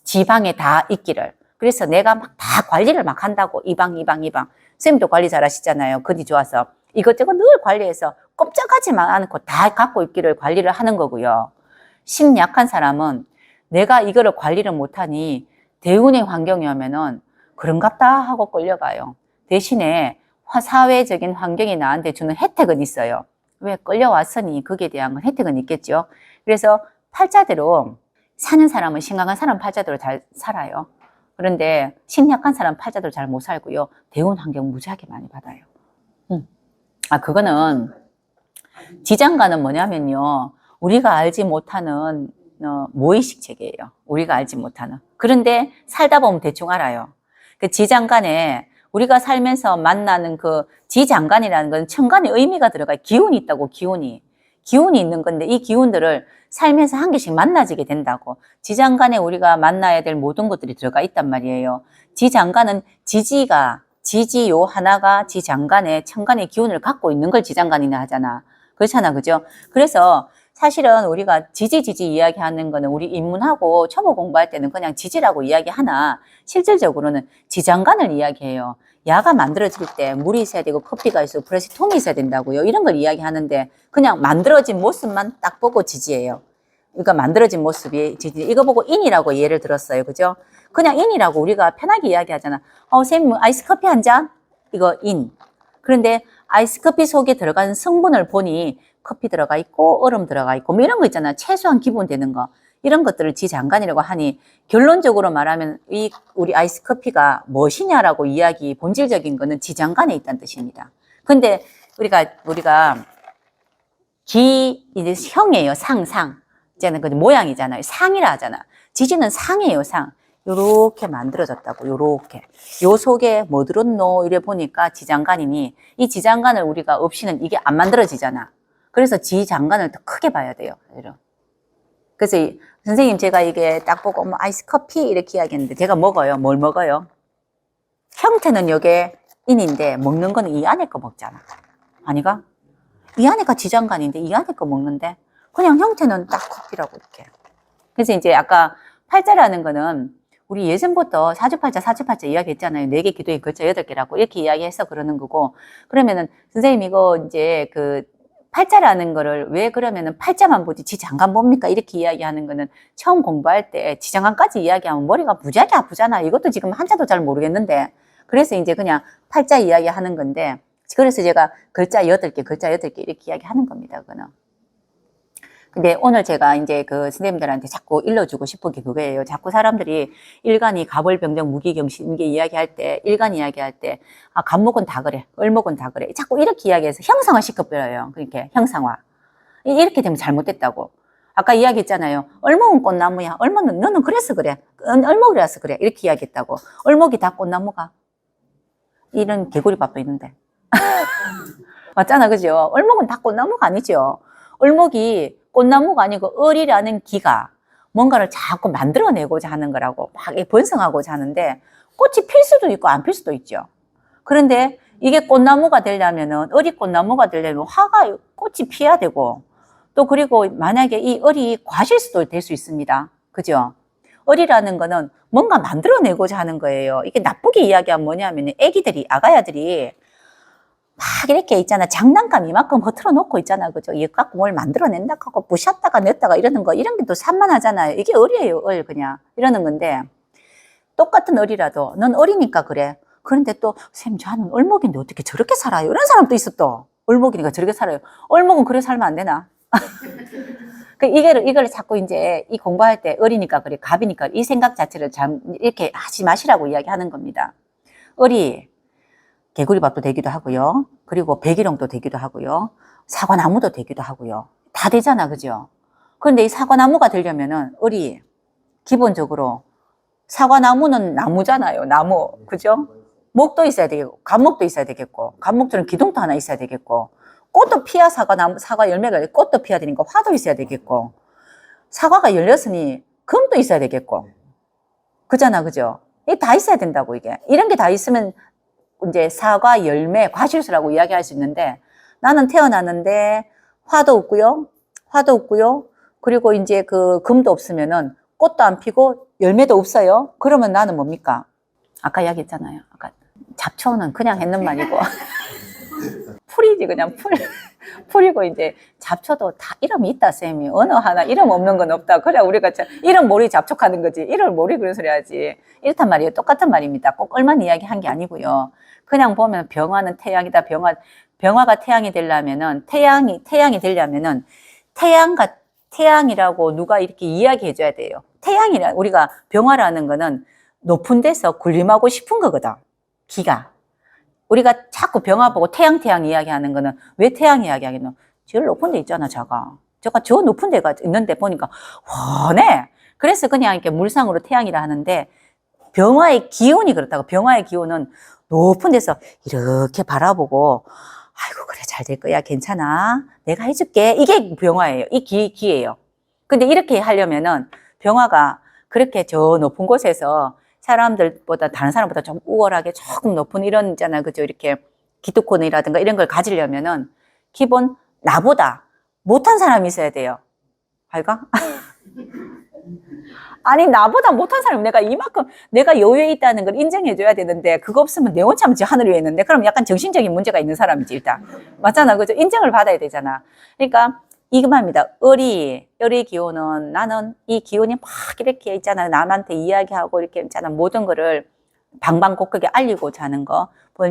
지방에 다 있기를. 그래서 내가 막 다 관리를 막 한다고. 이 방. 선생님도 관리 잘 하시잖아요. 건이 좋아서. 이것저것 늘 관리해서 꼼짝하지만 않고 다 갖고 있기를 관리를 하는 거고요. 신 약한 사람은 내가 이거를 관리를 못하니 대운의 환경이 오면은 그런갑다 하고 끌려가요. 대신에 사회적인 환경이 나한테 주는 혜택은 있어요. 왜? 끌려왔으니 거기에 대한 혜택은 있겠죠. 그래서 팔자대로 사는 사람은 신강한 사람 팔자대로 잘 살아요. 그런데 신약한 사람 팔자대로 잘 못 살고요. 대운 환경 무지하게 많이 받아요. 그거는 지장가는 뭐냐면요. 우리가 알지 못하는 무의식 체계예요. 우리가 알지 못하는. 그런데 살다 보면 대충 알아요. 그 지장간에 우리가 살면서 만나는 그 지장간이라는 건 천간의 의미가 들어가요. 기운이 있다고, 기운이 있는 건데 이 기운들을 살면서 1개씩 만나지게 된다고. 지장간에 우리가 만나야 될 모든 것들이 들어가 있단 말이에요. 지장간은 지지 요 하나가 지장간에 천간의 기운을 갖고 있는 걸 지장간이나 하잖아. 그렇잖아. 그죠? 그래서 사실은 우리가 지지 이야기하는 거는 우리 입문하고 초보 공부할 때는 그냥 지지라고 이야기하나 실질적으로는 지장간을 이야기해요. 야가 만들어질 때 물이 있어야 되고 커피가 있고 브러쉬통이 있어야 된다고요. 이런 걸 이야기하는데 그냥 만들어진 모습만 딱 보고 지지예요. 그러니까 만들어진 모습이 지지. 이거 보고 인이라고 예를 들었어요. 그죠? 그냥 인이라고 우리가 편하게 이야기하잖아. 선생님 아이스 커피 한 잔? 이거 인. 그런데 아이스 커피 속에 들어간 성분을 보니 커피 들어가 있고 얼음 들어가 있고 뭐 이런 거 있잖아. 최소한 기본 되는 거. 이런 것들을 지장간이라고 하니 결론적으로 말하면 우리 아이스 커피가 무엇이냐라고 이야기 본질적인 거는 지장간에 있다는 뜻입니다. 근데 우리가 이제 형이에요. 상. 이제는 그 모양이잖아요. 상이라 하잖아. 지지는 상이에요. 상. 요렇게 만들어졌다고. 요렇게. 요 속에 뭐 들었노? 이래 보니까 지장간이니 이 지장간을 우리가 없이는 이게 안 만들어지잖아. 그래서 지장간을 더 크게 봐야 돼요. 그래서 선생님 제가 이게 딱 보고 뭐 아이스 커피 이렇게 이야기했는데 제가 먹어요. 뭘 먹어요? 형태는 요게 인인데 먹는 거는 이 안에 거 먹잖아. 아니가? 이 안에가 지장간인데 이 안에 거 먹는데 그냥 형태는 딱 커피라고 이렇게. 그래서 이제 아까 팔자라는 거는 우리 예전부터 사주팔자 이야기했잖아요. 4개 기도의 글자 8개라고 이렇게 이야기해서 그러는 거고. 그러면은 선생님 이거 이제 그 팔자라는 거를 왜 그러면은 팔자만 보지 지장간 뭡니까? 이렇게 이야기하는 거는 처음 공부할 때 지장간까지 이야기하면 머리가 무지하게 아프잖아. 이것도 지금 한자도 잘 모르겠는데. 그래서 이제 그냥 팔자 이야기하는 건데 그래서 제가 글자 8개 이렇게 이야기하는 겁니다. 그거는. 근데 오늘 제가 이제 그 선생님들한테 자꾸 일러주고 싶은 게 그거예요. 자꾸 사람들이 일간이 가벌병정 무기경신 이게 이야기할 때, 일간 이야기할 때, 간목은 다 그래, 을목은 다 그래. 자꾸 이렇게 이야기해서 형상화 시켜버려요. 그러니까 형상화. 이렇게 되면 잘못됐다고. 아까 이야기했잖아요. 을목은 꽃나무야. 을목은 너는 그래서 그래. 을목이라서 그래. 이렇게 이야기했다고. 을목이 다 꽃나무가. 이런 개구리 밥도 있는데. 맞잖아, 그죠? 얼목은 다 꽃나무가 아니죠. 얼목이 꽃나무가 아니고 을이라는 기가 뭔가를 자꾸 만들어내고자 하는 거라고 막 번성하고자 하는데 꽃이 필 수도 있고 안 필 수도 있죠. 그런데 이게 꽃나무가 되려면은 을이 꽃나무가 되려면 화가 꽃이 피어야 되고 또 그리고 만약에 이 을이 과실 수도 될 수 있습니다. 그죠? 을이라는 거는 뭔가 만들어내고자 하는 거예요. 이게 나쁘게 이야기하면 뭐냐면 애기들이 아가야들이 막 이렇게 있잖아. 장난감 이만큼 허틀어 놓고 있잖아. 그죠? 이거 갖고 뭘 만들어낸다 하고 부셨다가 냈다가 이러는 거 이런 게 또 산만하잖아요. 이게 을이에요. 을 그냥 이러는 건데 똑같은 을이라도 넌 을이니까 그래. 그런데 또 쌤 저는 을목인데 어떻게 저렇게 살아요? 이런 사람도 있어 또. 을목이니까 저렇게 살아요. 을목은 그래 살면 안 되나? 이걸 자꾸 이제 이 공부할 때 을이니까 그래, 갑이니까 이 생각 자체를 참 이렇게 하지 마시라고 이야기하는 겁니다. 을이 개구리밥도 되기도 하고요. 그리고 백일홍도 되기도 하고요. 사과나무도 되기도 하고요. 다 되잖아, 그죠? 그런데 이 사과나무가 되려면은 을이 기본적으로 사과나무는 나무잖아요, 나무. 그죠? 목도 있어야 되겠고, 감목도 있어야 되겠고, 감목처럼 기둥도 하나 있어야 되겠고, 꽃도 피야 사과 열매가 꽃도 피야 되니까 화도 있어야 되겠고, 사과가 열렸으니 금도 있어야 되겠고, 그잖아, 그죠? 이게 다 있어야 된다고, 이게. 이런 게 다 있으면 이제 사과 열매, 과실수라고 이야기할 수 있는데, 나는 태어났는데 화도 없고요, 화도 없고요, 그리고 이제 그 금도 없으면은 꽃도 안 피고 열매도 없어요. 그러면 나는 뭡니까? 아까 이야기했잖아요. 아까 잡초는 그냥 했는 말이고 풀이지 그냥 풀이고 이제 잡초도 다 이름이 있다 쌤이 어느 하나 이름 없는 건 없다. 그래 우리가 이름 모르게 잡초하는 거지. 이름 모르게 그런 소리 하지. 이렇단 말이에요. 똑같은 말입니다. 꼭 얼마나 이야기한 게 아니고요. 그냥 보면 병화는 태양이다. 병화가 태양이 되려면은 태양이 되려면은 태양이라고 누가 이렇게 이야기해 줘야 돼요. 우리가 병화라는 거는 높은 데서 군림하고 싶은 거거든. 기가. 우리가 자꾸 병화 보고 태양 이야기하는 거는 왜 태양 이야기하겠노? 제일 높은 데 있잖아, 저가 저 높은 데가 있는데 보니까 훤해. 그래서 그냥 이렇게 물상으로 태양이라 하는데 병화의 기운이 그렇다고. 병화의 기운은 높은 데서 이렇게 바라보고 아이고 그래 잘 될 거야 괜찮아 내가 해줄게 이게 병화예요. 이 기예요. 근데 이렇게 하려면은 병화가 그렇게 저 높은 곳에서 사람들보다 다른 사람보다 좀 우월하게 조금 높은 이런 있잖아요. 그죠? 이렇게 기득권이라든가 이런 걸 가지려면은 기본 나보다 못한 사람이 있어야 돼요. 알까? 아니 나보다 못한 사람이 내가 이만큼 내가 여유에 있다는 걸 인정해줘야 되는데 그거 없으면 내 혼자 하늘 위에 있는데 그럼 약간 정신적인 문제가 있는 사람이지 일단. 맞잖아. 그죠? 인정을 받아야 되잖아. 그러니까 이것만입니다. 을의 기운은 나는 이 기운이 막 이렇게 있잖아. 남한테 이야기하고 이렇게 있잖아. 모든 거를 방방곡곡에 알리고자 하는 거, 막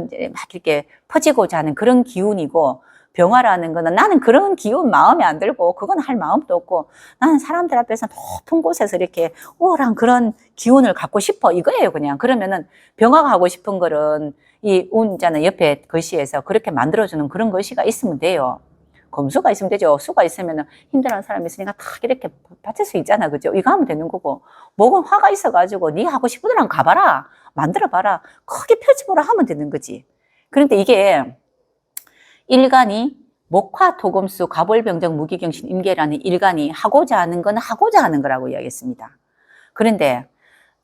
이렇게 퍼지고자 하는 그런 기운이고, 병화라는 거는 나는 그런 기운 마음에 안 들고, 그건 할 마음도 없고, 나는 사람들 앞에서 높은 곳에서 이렇게 우월한 그런 기운을 갖고 싶어. 이거예요, 그냥. 그러면은 병화가 하고 싶은 거는 이 운 있잖아. 옆에 글씨에서 그렇게 만들어주는 그런 글씨가 있으면 돼요. 검수가 있으면 되죠. 수가 있으면 힘들어하는 사람이 있으니까 탁 이렇게 받칠 수 있잖아. 그죠? 이거 하면 되는 거고. 목은 화가 있어가지고 네 하고 싶은 대로 가봐라. 만들어봐라. 크게 펼쳐보라 하면 되는 거지. 그런데 이게 일간이 목화, 토금수, 가볼병정, 무기경신, 임계라는 일간이 하고자 하는 건 하고자 하는 거라고 이야기했습니다. 그런데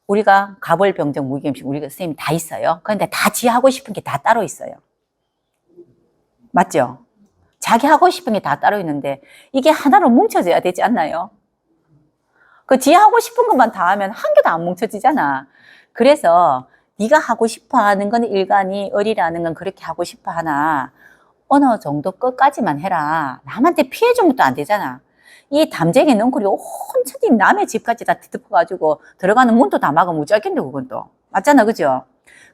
우리가 가볼병정, 무기경신 우리가 선생님이 다 있어요. 그런데 다 지 하고 싶은 게 다 따로 있어요. 맞죠? 자기 하고 싶은 게 다 따로 있는데 이게 하나로 뭉쳐져야 되지 않나요? 그 지 하고 싶은 것만 다 하면 한 개도 안 뭉쳐지잖아. 그래서 네가 하고 싶어 하는 건 일간이 을이라는 건 그렇게 하고 싶어 하나 어느 정도 끝까지만 해라. 남한테 피해 주면 또 안 되잖아. 이 담쟁이 넝쿨이 온천히 남의 집까지 다 뒤덮어가지고 들어가는 문도 다 막으면 무지하겠네 그건 또. 맞잖아, 그죠?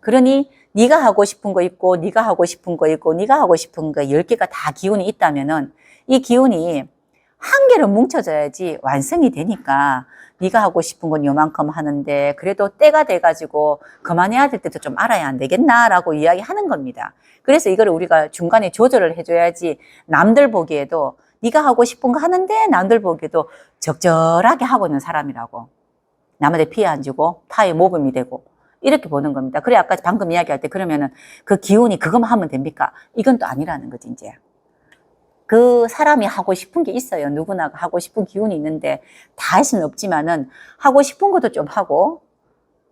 그러니 네가 하고 싶은 거 있고 네가 하고 싶은 거 있고 네가 하고 싶은 거 10개가 다 기운이 있다면은 이 기운이 한 개로 뭉쳐져야지 완성이 되니까 네가 하고 싶은 건 요만큼 하는데 그래도 때가 돼가지고 그만해야 될 때도 좀 알아야 안 되겠나라고 이야기하는 겁니다. 그래서 이걸 우리가 중간에 조절을 해줘야지 남들 보기에도 네가 하고 싶은 거 하는데 남들 보기에도 적절하게 하고 있는 사람이라고. 남한테 피해 안 주고 타의 모범이 되고 이렇게 보는 겁니다. 그래 아까 방금 이야기할 때 그러면은 그 기운이 그것만 하면 됩니까? 이건 또 아니라는 거지 이제. 그 사람이 하고 싶은 게 있어요. 누구나 하고 싶은 기운이 있는데 다 할 수는 없지만은 하고 싶은 것도 좀 하고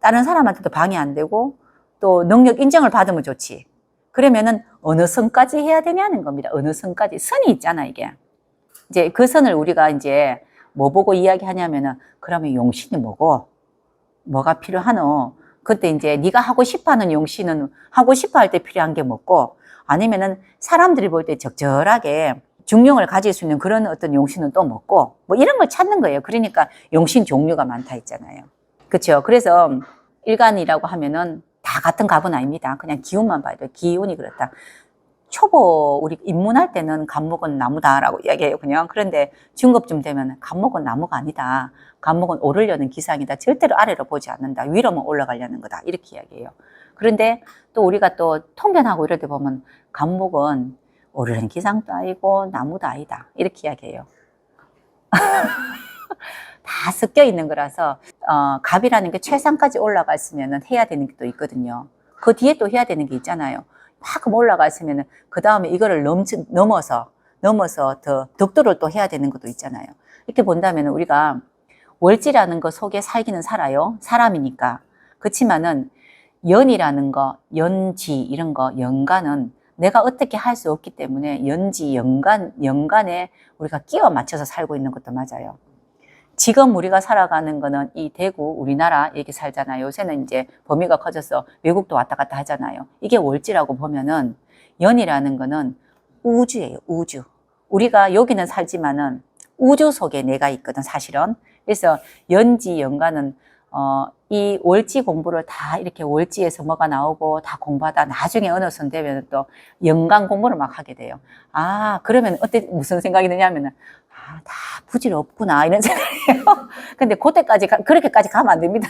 다른 사람한테도 방해 안 되고 또 능력 인정을 받으면 좋지. 그러면은 어느 선까지 해야 되냐는 겁니다. 어느 선까지. 선이 있잖아, 이게. 이제 그 선을 우리가 이제 뭐 보고 이야기하냐면은 그러면 용신이 뭐고 뭐가 필요하노? 그때 이제 네가 하고 싶어하는 용신은 하고 싶어 할 때 필요한 게 뭐고 아니면은 사람들이 볼 때 적절하게 중용을 가질 수 있는 그런 어떤 용신은 또 뭐고 뭐 이런 걸 찾는 거예요. 그러니까 용신 종류가 많다 했잖아요. 그렇죠? 그래서 일간이라고 하면은 다 같은 갑은 아닙니다. 그냥 기운만 봐야 돼요. 기운이 그렇다. 초보 우리 입문할 때는 갑목은 나무다라고 이야기해요. 그냥 그런데 중급쯤 되면 갑목은 나무가 아니다. 갑목은 오르려는 기상이다. 절대로 아래로 보지 않는다. 위로만 올라가려는 거다. 이렇게 이야기해요. 그런데 또 우리가 또 통변하고 이럴 때 보면 갑목은 오르는 기상도 아니고 나무도 아니다. 이렇게 이야기해요. 다 섞여 있는 거라서 갑이라는 게 최상까지 올라갔으면 해야 되는 게 또 있거든요. 그 뒤에 또 해야 되는 게 있잖아요. 막 올라갔으면 그 다음에 이거를 넘어서 더 덕도를 또 해야 되는 것도 있잖아요. 이렇게 본다면 우리가 월지라는 거 속에 살기는 살아요. 사람이니까. 그렇지만은 연이라는 거, 연지 이런 거, 연간은 내가 어떻게 할 수 없기 때문에 연지, 연간에 우리가 끼워 맞춰서 살고 있는 것도 맞아요. 지금 우리가 살아가는 거는 이 대구, 우리나라 여기 살잖아요. 요새는 이제 범위가 커져서 외국도 왔다 갔다 하잖아요. 이게 월지라고 보면은 연이라는 거는 우주예요, 우주. 우리가 여기는 살지만은 우주 속에 내가 있거든, 사실은. 그래서 연지, 연간은 이 월지 공부를 다 이렇게 월지에서 뭐가 나오고 다 공부하다 나중에 어느 선 되면 또 연간 공부를 막 하게 돼요. 아, 그러면 무슨 생각이 드냐면은 다 부질없구나 이런 생각이에요. 근데 그때까지 그렇게까지 가면 안 됩니다.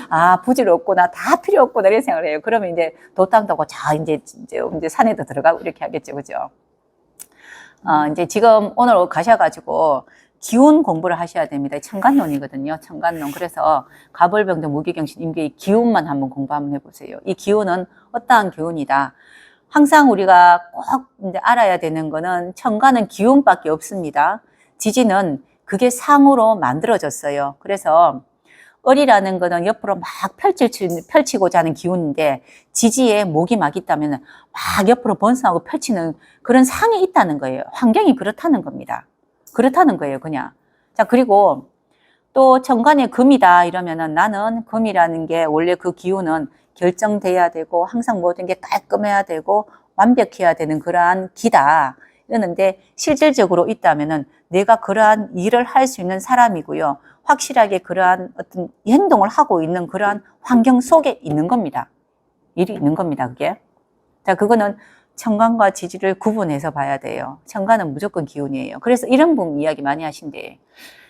아, 부질없구나, 다 필요 없구나 이런 생각을 해요. 그러면 이제 도땅 도고 이제 산에도 들어가고 이렇게 하겠죠, 그죠? 이제 지금 오늘 가셔가지고 기운 공부를 하셔야 됩니다. 천간론이거든요. 천간론. 그래서 가벌병정, 무기경신, 임계의 기운만 한번 공부 한번 해보세요. 이 기운은 어떠한 기운이다. 항상 우리가 꼭 이제 알아야 되는 거는 천간은 기운밖에 없습니다. 지지는 그게 상으로 만들어졌어요. 그래서 을이라는 거는 옆으로 막 펼치고자 하는 기운인데 지지에 목이 막 있다면 막 옆으로 번성하고 펼치는 그런 상이 있다는 거예요. 환경이 그렇다는 겁니다. 그렇다는 거예요, 그냥. 자, 그리고 또 천간에 금이다 이러면은 나는 금이라는 게 원래 그 기운은 결정돼야 되고 항상 모든 게 깔끔해야 되고 완벽해야 되는 그러한 기다 이러는데 실질적으로 있다면은 내가 그러한 일을 할 수 있는 사람이고요. 확실하게 그러한 어떤 행동을 하고 있는 그러한 환경 속에 있는 겁니다. 일이 있는 겁니다, 그게. 자, 그거는 천간과 지지를 구분해서 봐야 돼요. 천간은 무조건 기운이에요. 그래서 이런 분 이야기 많이 하신대.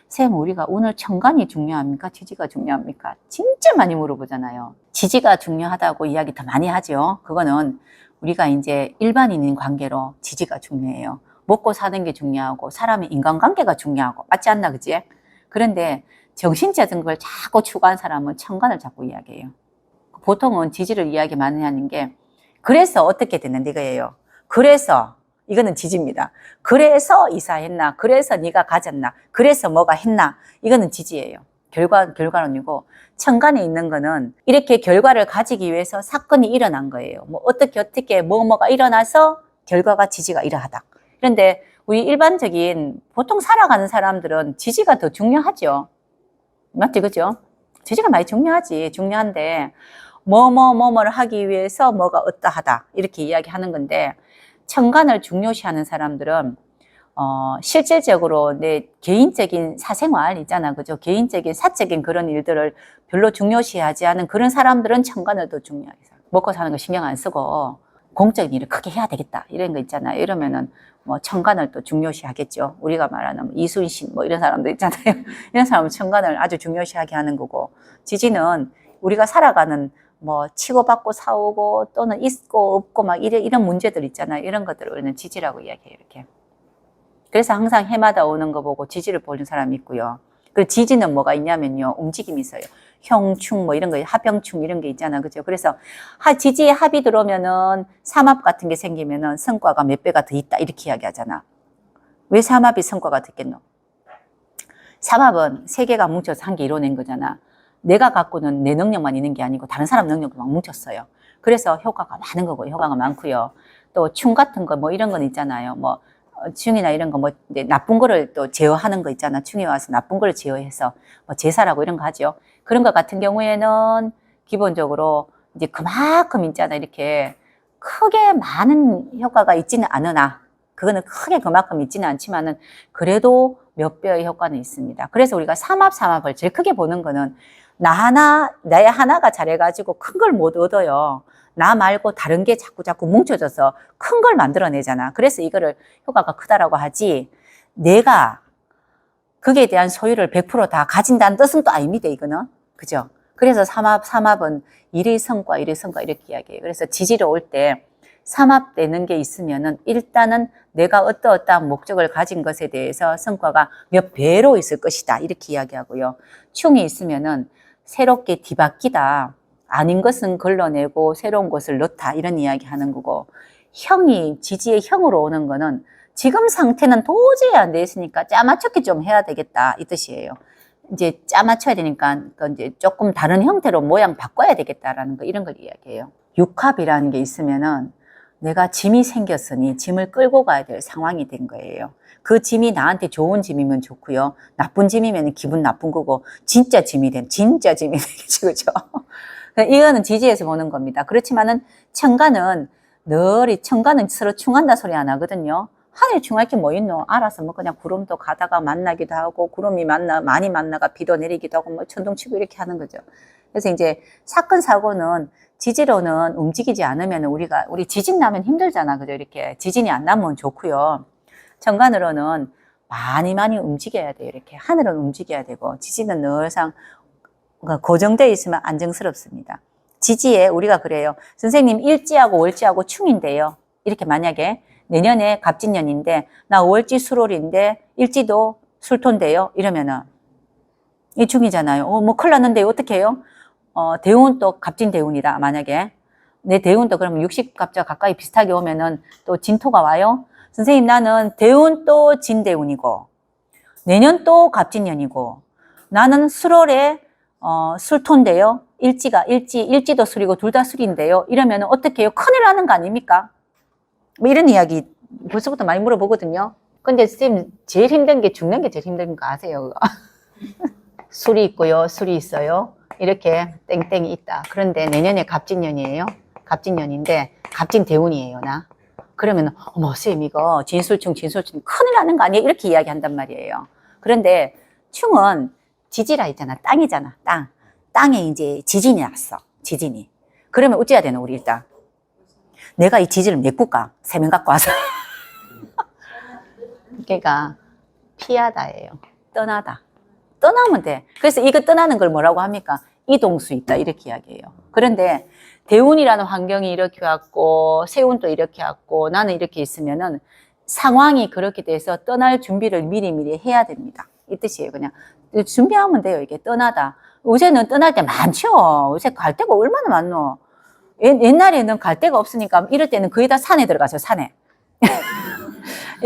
쌤, 우리가 오늘 천간이 중요합니까? 지지가 중요합니까? 진짜 많이 물어보잖아요. 지지가 중요하다고 이야기 더 많이 하죠. 그거는 우리가 이제 일반인인 관계로 지지가 중요해요. 먹고 사는 게 중요하고 사람의 인간관계가 중요하고 맞지 않나, 그지? 그런데 정신적인 걸 자꾸 추구한 사람은 천간을 자꾸 이야기해요. 보통은 지지를 이야기 많이 하는 게 그래서 어떻게 됐는데 이거예요. 그래서 이거는 지지입니다. 그래서 이사했나? 그래서 네가 가졌나? 그래서 뭐가 했나? 이거는 지지예요. 결과론이고 천간에 있는 거는 이렇게 결과를 가지기 위해서 사건이 일어난 거예요. 뭐 어떻게 뭐가 일어나서 결과가 지지가 이러하다. 그런데 우리 일반적인 보통 살아가는 사람들은 지지가 더 중요하죠. 맞지, 그죠? 지지가 많이 중요하지. 중요한데 뭐를 하기 위해서 뭐가 어떠하다 이렇게 이야기하는 건데 천간을 중요시하는 사람들은 실질적으로 내 개인적인 사생활 있잖아, 그죠? 개인적인 사적인 그런 일들을 별로 중요시하지 않은 그런 사람들은 천간을 더 중요하게 살아. 먹고 사는 거 신경 안 쓰고 공적인 일을 크게 해야 되겠다 이런 거 있잖아요. 이러면은 뭐 천간을 또 중요시하겠죠. 우리가 말하는 이순신 뭐 이런 사람들 있잖아요. 이런 사람은 천간을 아주 중요시하게 하는 거고 지지는 우리가 살아가는 뭐 치고받고 싸우고 또는 있고 없고 막 이런 문제들 있잖아요. 이런 것들을 우리는 지지라고 이야기해요. 이렇게. 그래서 항상 해마다 오는 거 보고 지지를 보는 사람이 있고요. 그리고 지지는 뭐가 있냐면요. 움직임이 있어요. 형충 뭐 이런 거, 합형충 이런 게 있잖아. 그죠? 그래서 지지에 합이 들어오면은 삼합 같은 게 생기면은 성과가 몇 배가 더 있다. 이렇게 이야기하잖아. 왜 삼합이 성과가 됐겠노? 삼합은 세 개가 뭉쳐서 한 개 이뤄낸 거잖아. 내가 갖고는 내 능력만 있는 게 아니고 다른 사람 능력도 막 뭉쳤어요. 그래서 효과가 많은 거고, 효과가 많고요. 또 충 같은 거 뭐 이런 건 있잖아요. 뭐 충이나 이런 거 뭐 나쁜 거를 또 제어하는 거 있잖아. 충이 와서 나쁜 거를 제어해서 뭐 제사라고 이런 거 하죠. 그런 거 같은 경우에는 기본적으로 이제 그만큼 있잖아. 이렇게 크게 많은 효과가 있지는 않으나, 그거는 크게 그만큼 있지는 않지만은 그래도 몇 배의 효과는 있습니다. 그래서 우리가 삼합을 제일 크게 보는 거는 내 하나가 잘해가지고 큰 걸 못 얻어요. 나 말고 다른 게 자꾸 뭉쳐져서 큰 걸 만들어내잖아. 그래서 이거를 효과가 크다라고 하지, 내가 거기에 대한 소유를 100%다 가진다는 뜻은 또 아닙니다, 이거는. 그죠? 그래서 삼합은 일의 성과 이렇게 이야기해요. 그래서 지지로 올 때 삼합되는 게 있으면은 일단은 내가 어떠한 목적을 가진 것에 대해서 성과가 몇 배로 있을 것이다. 이렇게 이야기하고요. 충이 있으면은 새롭게 뒤바뀌다. 아닌 것은 걸러내고 새로운 것을 넣다. 이런 이야기 하는 거고, 지지의 형으로 오는 거는 지금 상태는 도저히 안 돼 있으니까 짜맞추기 좀 해야 되겠다. 이 뜻이에요. 이제 짜맞춰야 되니까 이제 조금 다른 형태로 모양 바꿔야 되겠다라는 거, 이런 걸 이야기해요. 육합이라는 게 있으면은 내가 짐이 생겼으니 짐을 끌고 가야 될 상황이 된 거예요. 그 짐이 나한테 좋은 짐이면 좋고요. 나쁜 짐이면 기분 나쁜 거고, 진짜 짐이 되겠지, 그죠? 이거는 지지에서 보는 겁니다. 그렇지만은 청가는 서로 충한다 소리 안 하거든요. 하늘에 충할 게 뭐 있노? 알아서 뭐 그냥 구름도 가다가 만나기도 하고, 구름이 많이 만나가 비도 내리기도 하고, 뭐 천둥치고 이렇게 하는 거죠. 그래서 이제 사건, 사고는 지지로는 움직이지 않으면 우리 지진 나면 힘들잖아. 그죠? 이렇게 지진이 안 나면 좋고요. 천간으로는 많이 움직여야 돼요. 이렇게 하늘은 움직여야 되고, 지진은 늘상 고정되어 있으면 안정스럽습니다. 지지에 우리가 그래요. 선생님, 일지하고 월지하고 충인데요. 이렇게 만약에 내년에 갑진년인데 나 월지 수월인데 일지도 술토인데요. 이러면은 이 충이잖아요. 뭐 큰일 났는데 어떻게 해요? 대운도 갑진대운이다. 만약에 내 대운도 그러면 60갑자 가까이 비슷하게 오면은 또 진토가 와요. 선생님, 나는 대운도 진대운이고 내년 또 갑진년이고 나는 술월에 술토인데요. 일지도 술이고 둘 다 술인데요. 이러면 어떻게 해요? 큰일 나는 거 아닙니까? 뭐 이런 이야기 벌써부터 많이 물어보거든요. 근데 선생님, 제일 힘든 게 죽는 게 제일 힘든 거 아세요? 술이 있고요. 술이 있어요. 이렇게 땡땡이 있다. 그런데 내년에 갑진년이에요. 갑진년인데 갑진대운이에요, 나. 그러면 어머 쌤, 이거 진술충 큰일 나는 거 아니에요? 이렇게 이야기한단 말이에요. 그런데 충은 지지라 있잖아. 땅이잖아. 땅에 이제 지진이 났어. 지진이. 그러면 어찌해야 되나, 우리 일단. 내가 이 지진을 메꿀까? 세면 갖고 와서. 그러니까 피하다예요. 떠나다. 떠나면 돼. 그래서 이거 떠나는 걸 뭐라고 합니까? 이동수 있다. 이렇게 이야기해요. 그런데 대운이라는 환경이 이렇게 왔고 세운도 이렇게 왔고 나는 이렇게 있으면은 상황이 그렇게 돼서 떠날 준비를 미리 해야 됩니다. 이 뜻이에요. 그냥 준비하면 돼요. 이게 떠나다. 요새는 떠날 때 많죠. 요새 갈 데가 얼마나 많노. 옛날에는 갈 데가 없으니까 이럴 때는 거의 다 산에 들어가죠. 산에.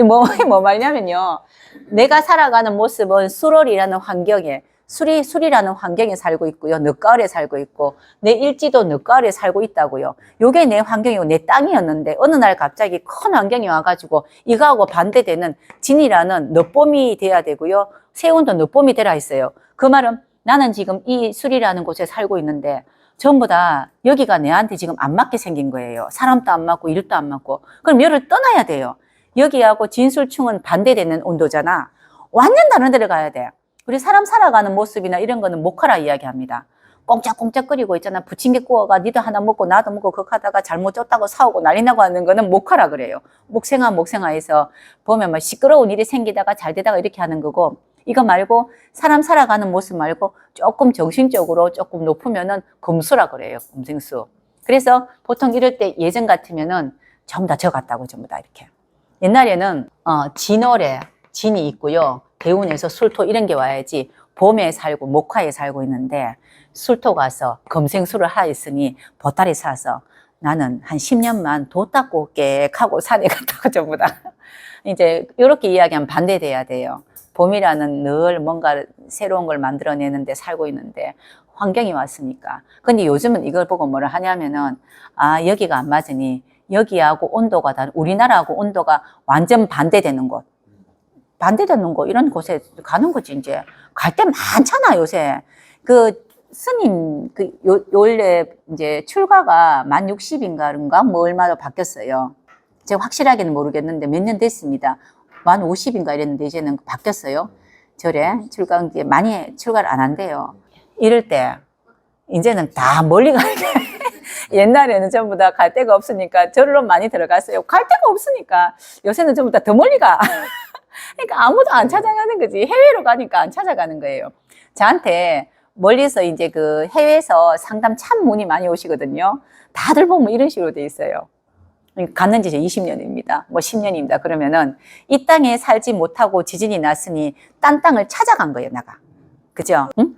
뭐 말냐면요. 내가 살아가는 모습은 수월이라는 환경에, 술이라는 환경에 살고 있고요. 늦가을에 살고 있고, 내 일지도 늦가을에 살고 있다고요. 요게 내 환경이고 내 땅이었는데, 어느 날 갑자기 큰 환경이 와가지고, 이거하고 반대되는 진이라는 늦봄이 돼야 되고요. 세운도 늦봄이 되라 했어요. 그 말은 나는 지금 이 술이라는 곳에 살고 있는데, 전부 다 여기가 내한테 지금 안 맞게 생긴 거예요. 사람도 안 맞고, 일도 안 맞고. 그럼 여를 떠나야 돼요. 여기하고 진술충은 반대되는 온도잖아. 완전 다른 데를 가야 돼. 우리 사람 살아가는 모습이나 이런 거는 목화라 이야기합니다. 꽁짝꽁짝거리고 있잖아. 부침개 구워가 니도 하나 먹고 나도 먹고 그거 하다가 잘못 쪘다고 사오고 난리 나고 하는 거는 목화라 그래요. 목생아에서 보면 막 시끄러운 일이 생기다가 잘 되다가 이렇게 하는 거고, 이거 말고 사람 살아가는 모습 말고 조금 정신적으로 조금 높으면은 금수라 그래요. 금생수. 그래서 보통 이럴 때 예전 같으면은 전부 다 저 같다고 전부 다 이렇게. 옛날에는 진월에 진이 있고요. 대운에서 술토 이런 게 와야지 봄에 살고 목화에 살고 있는데 술토 가서 금생수를 하였으니 보따리 사서 나는 한 10년만 도 닦고 올게 하고 산에 갔다고 전부 다. 이제 이렇게 이야기하면 반대돼야 돼요. 봄이라는 늘 뭔가 새로운 걸 만들어내는데 살고 있는데 환경이 왔으니까. 근데 요즘은 이걸 보고 뭐라 하냐면은 아 여기가 안 맞으니 여기하고 온도가 다른 우리나라하고 온도가 완전 반대되는 곳. 반대되는 곳 이런 곳에 가는 거지 이제. 갈 때 많잖아 요새. 그 스님 원래 이제 출가가 만 60인가인가 뭐 얼마나 바뀌었어요. 제가 확실하게는 모르겠는데 몇 년 됐습니다. 만 50인가 이랬는데 이제는 바뀌었어요. 절에 출가 이제 많이 출가를 안 한대요. 이럴 때 이제는 다 멀리 가게. 옛날에는 전부 다 갈 데가 없으니까 절로 많이 들어갔어요. 갈 데가 없으니까 요새는 전부 다 더 멀리 가. 그러니까 아무도 안 찾아가는 거지. 해외로 가니까 안 찾아가는 거예요. 저한테 멀리서 이제 그 해외에서 상담 참 문의 많이 오시거든요. 다들 보면 이런 식으로 돼 있어요. 갔는 지 이제 20년입니다. 뭐 10년입니다. 그러면은 이 땅에 살지 못하고 지진이 났으니 딴 땅을 찾아간 거예요, 나가. 그죠? 응?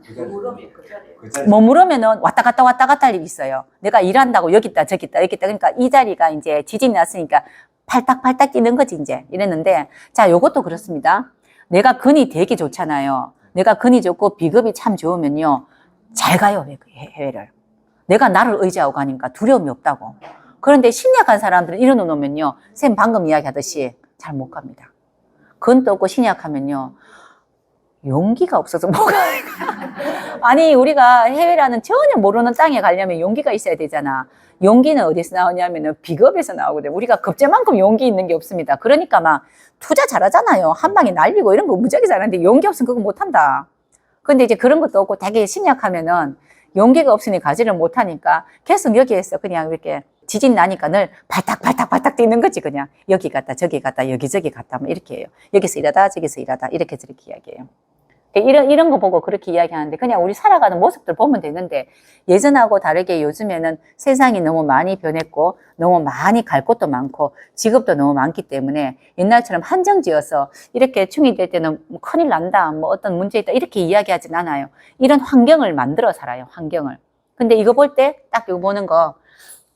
머무르면은 왔다 갔다 할 일이 있어요. 내가 일한다고 여기 있다, 저기 있다, 여기 있다. 그러니까 이 자리가 이제 지진이 났으니까 팔딱팔딱 뛰는 거지, 이제. 이랬는데, 자, 요것도 그렇습니다. 내가 근이 되게 좋잖아요. 내가 근이 좋고 비급이 참 좋으면요. 잘 가요, 해외를. 내가 나를 의지하고 가니까 두려움이 없다고. 그런데 신약한 사람들은 이러놓 놓으면요. 쌤 방금 이야기하듯이 잘 못 갑니다. 근도 없고 신약하면요. 용기가 없어서 못 가요. 아니, 우리가 해외라는 전혀 모르는 땅에 가려면 용기가 있어야 되잖아. 용기는 어디서 나오냐면은 비겁에서 나오거든. 우리가 겁제만큼 용기 있는 게 없습니다. 그러니까 막 투자 잘하잖아요. 한 방에 날리고 이런 거 무지하게 잘하는데 용기 없으면 그거 못한다. 근데 이제 그런 것도 없고 되게 신약하면은 용기가 없으니 가지를 못하니까 계속 여기에서 그냥 이렇게 지진 나니까 늘 발탁 뛰는 거지, 그냥. 여기 갔다, 저기 갔다, 여기저기 갔다, 뭐 이렇게 해요. 여기서 일하다, 저기서 일하다, 이렇게 저렇게 이야기해요. 이런 거 보고 그렇게 이야기하는데 그냥 우리 살아가는 모습들 보면 되는데 예전하고 다르게 요즘에는 세상이 너무 많이 변했고 너무 많이 갈 곳도 많고 직업도 너무 많기 때문에 옛날처럼 한정지어서 이렇게 충이 될 때는 뭐 큰일 난다, 뭐 어떤 문제 있다 이렇게 이야기하진 않아요. 이런 환경을 만들어 살아요, 환경을. 근데 이거 볼 때 딱 이거 보는 거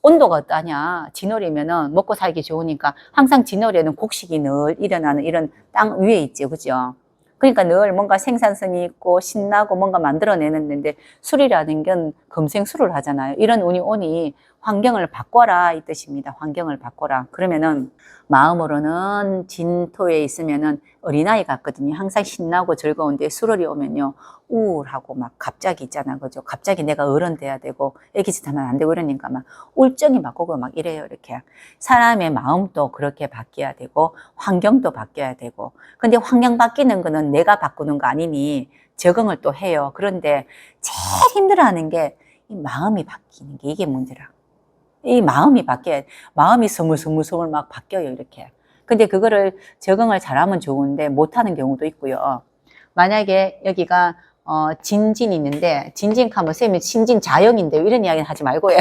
온도가 어떠냐. 진월이면은 먹고 살기 좋으니까 항상 진월에는 곡식이 늘 일어나는 이런 땅 위에 있죠. 그죠? 그러니까 늘 뭔가 생산성이 있고 신나고 뭔가 만들어내는데 술이라는 건 금생술을 하잖아요. 이런 운이 오니 환경을 바꿔라 이 뜻입니다. 환경을 바꿔라. 그러면은 마음으로는 진토에 있으면은 어린아이 같거든요. 항상 신나고 즐거운데 술월이 오면요. 우울하고 막 갑자기 있잖아. 그죠? 갑자기 내가 어른 돼야 되고 애기짓 하면 안 되고 이러니까 막 울증이 막 오고 막 이래요. 이렇게. 사람의 마음도 그렇게 바뀌어야 되고 환경도 바뀌어야 되고. 근데 환경 바뀌는 거는 내가 바꾸는 거 아니니 적응을 또 해요. 그런데 제일 힘들어하는 게 이 마음이 바뀌는 게 이게 문제라. 이 마음이 바뀌어야, 마음이 스물스물 막 바뀌어요, 이렇게. 근데 그거를 적응을 잘하면 좋은데 못하는 경우도 있고요. 만약에 여기가 진진이 있는데 진진하면 쌤이 신진 자영인데 이런 이야기는 하지 말고요.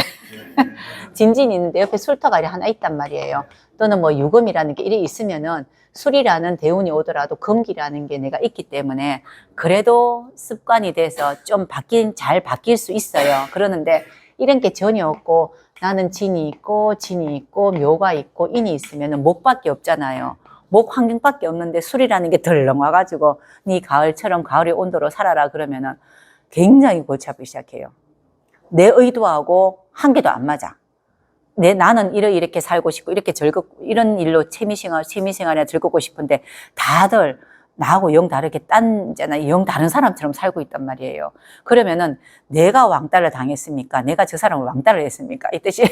진진이 있는데 옆에 술터가 하나 있단 말이에요. 또는 뭐 유금이라는 게 이래 있으면은 술이라는 대운이 오더라도 금기라는 게 내가 있기 때문에 그래도 습관이 돼서 좀 잘 바뀔 수 있어요. 그러는데 이런 게 전혀 없고 나는 진이 있고 묘가 있고 인이 있으면은 목밖에 없잖아요. 목 환경밖에 없는데 술이라는 게 덜렁 와가지고 네 가을처럼 가을의 온도로 살아라 그러면은 굉장히 골치 아프기 시작해요. 내 의도하고 한계도 안 맞아. 나는 이렇게 살고 싶고 이렇게 즐겁고 이런 일로 취미생활에 즐겁고 싶은데 다들 나하고 영 다르게 영 다른 사람처럼 살고 있단 말이에요. 그러면은 내가 왕따를 당했습니까? 내가 저 사람을 왕따를 했습니까? 이 뜻이.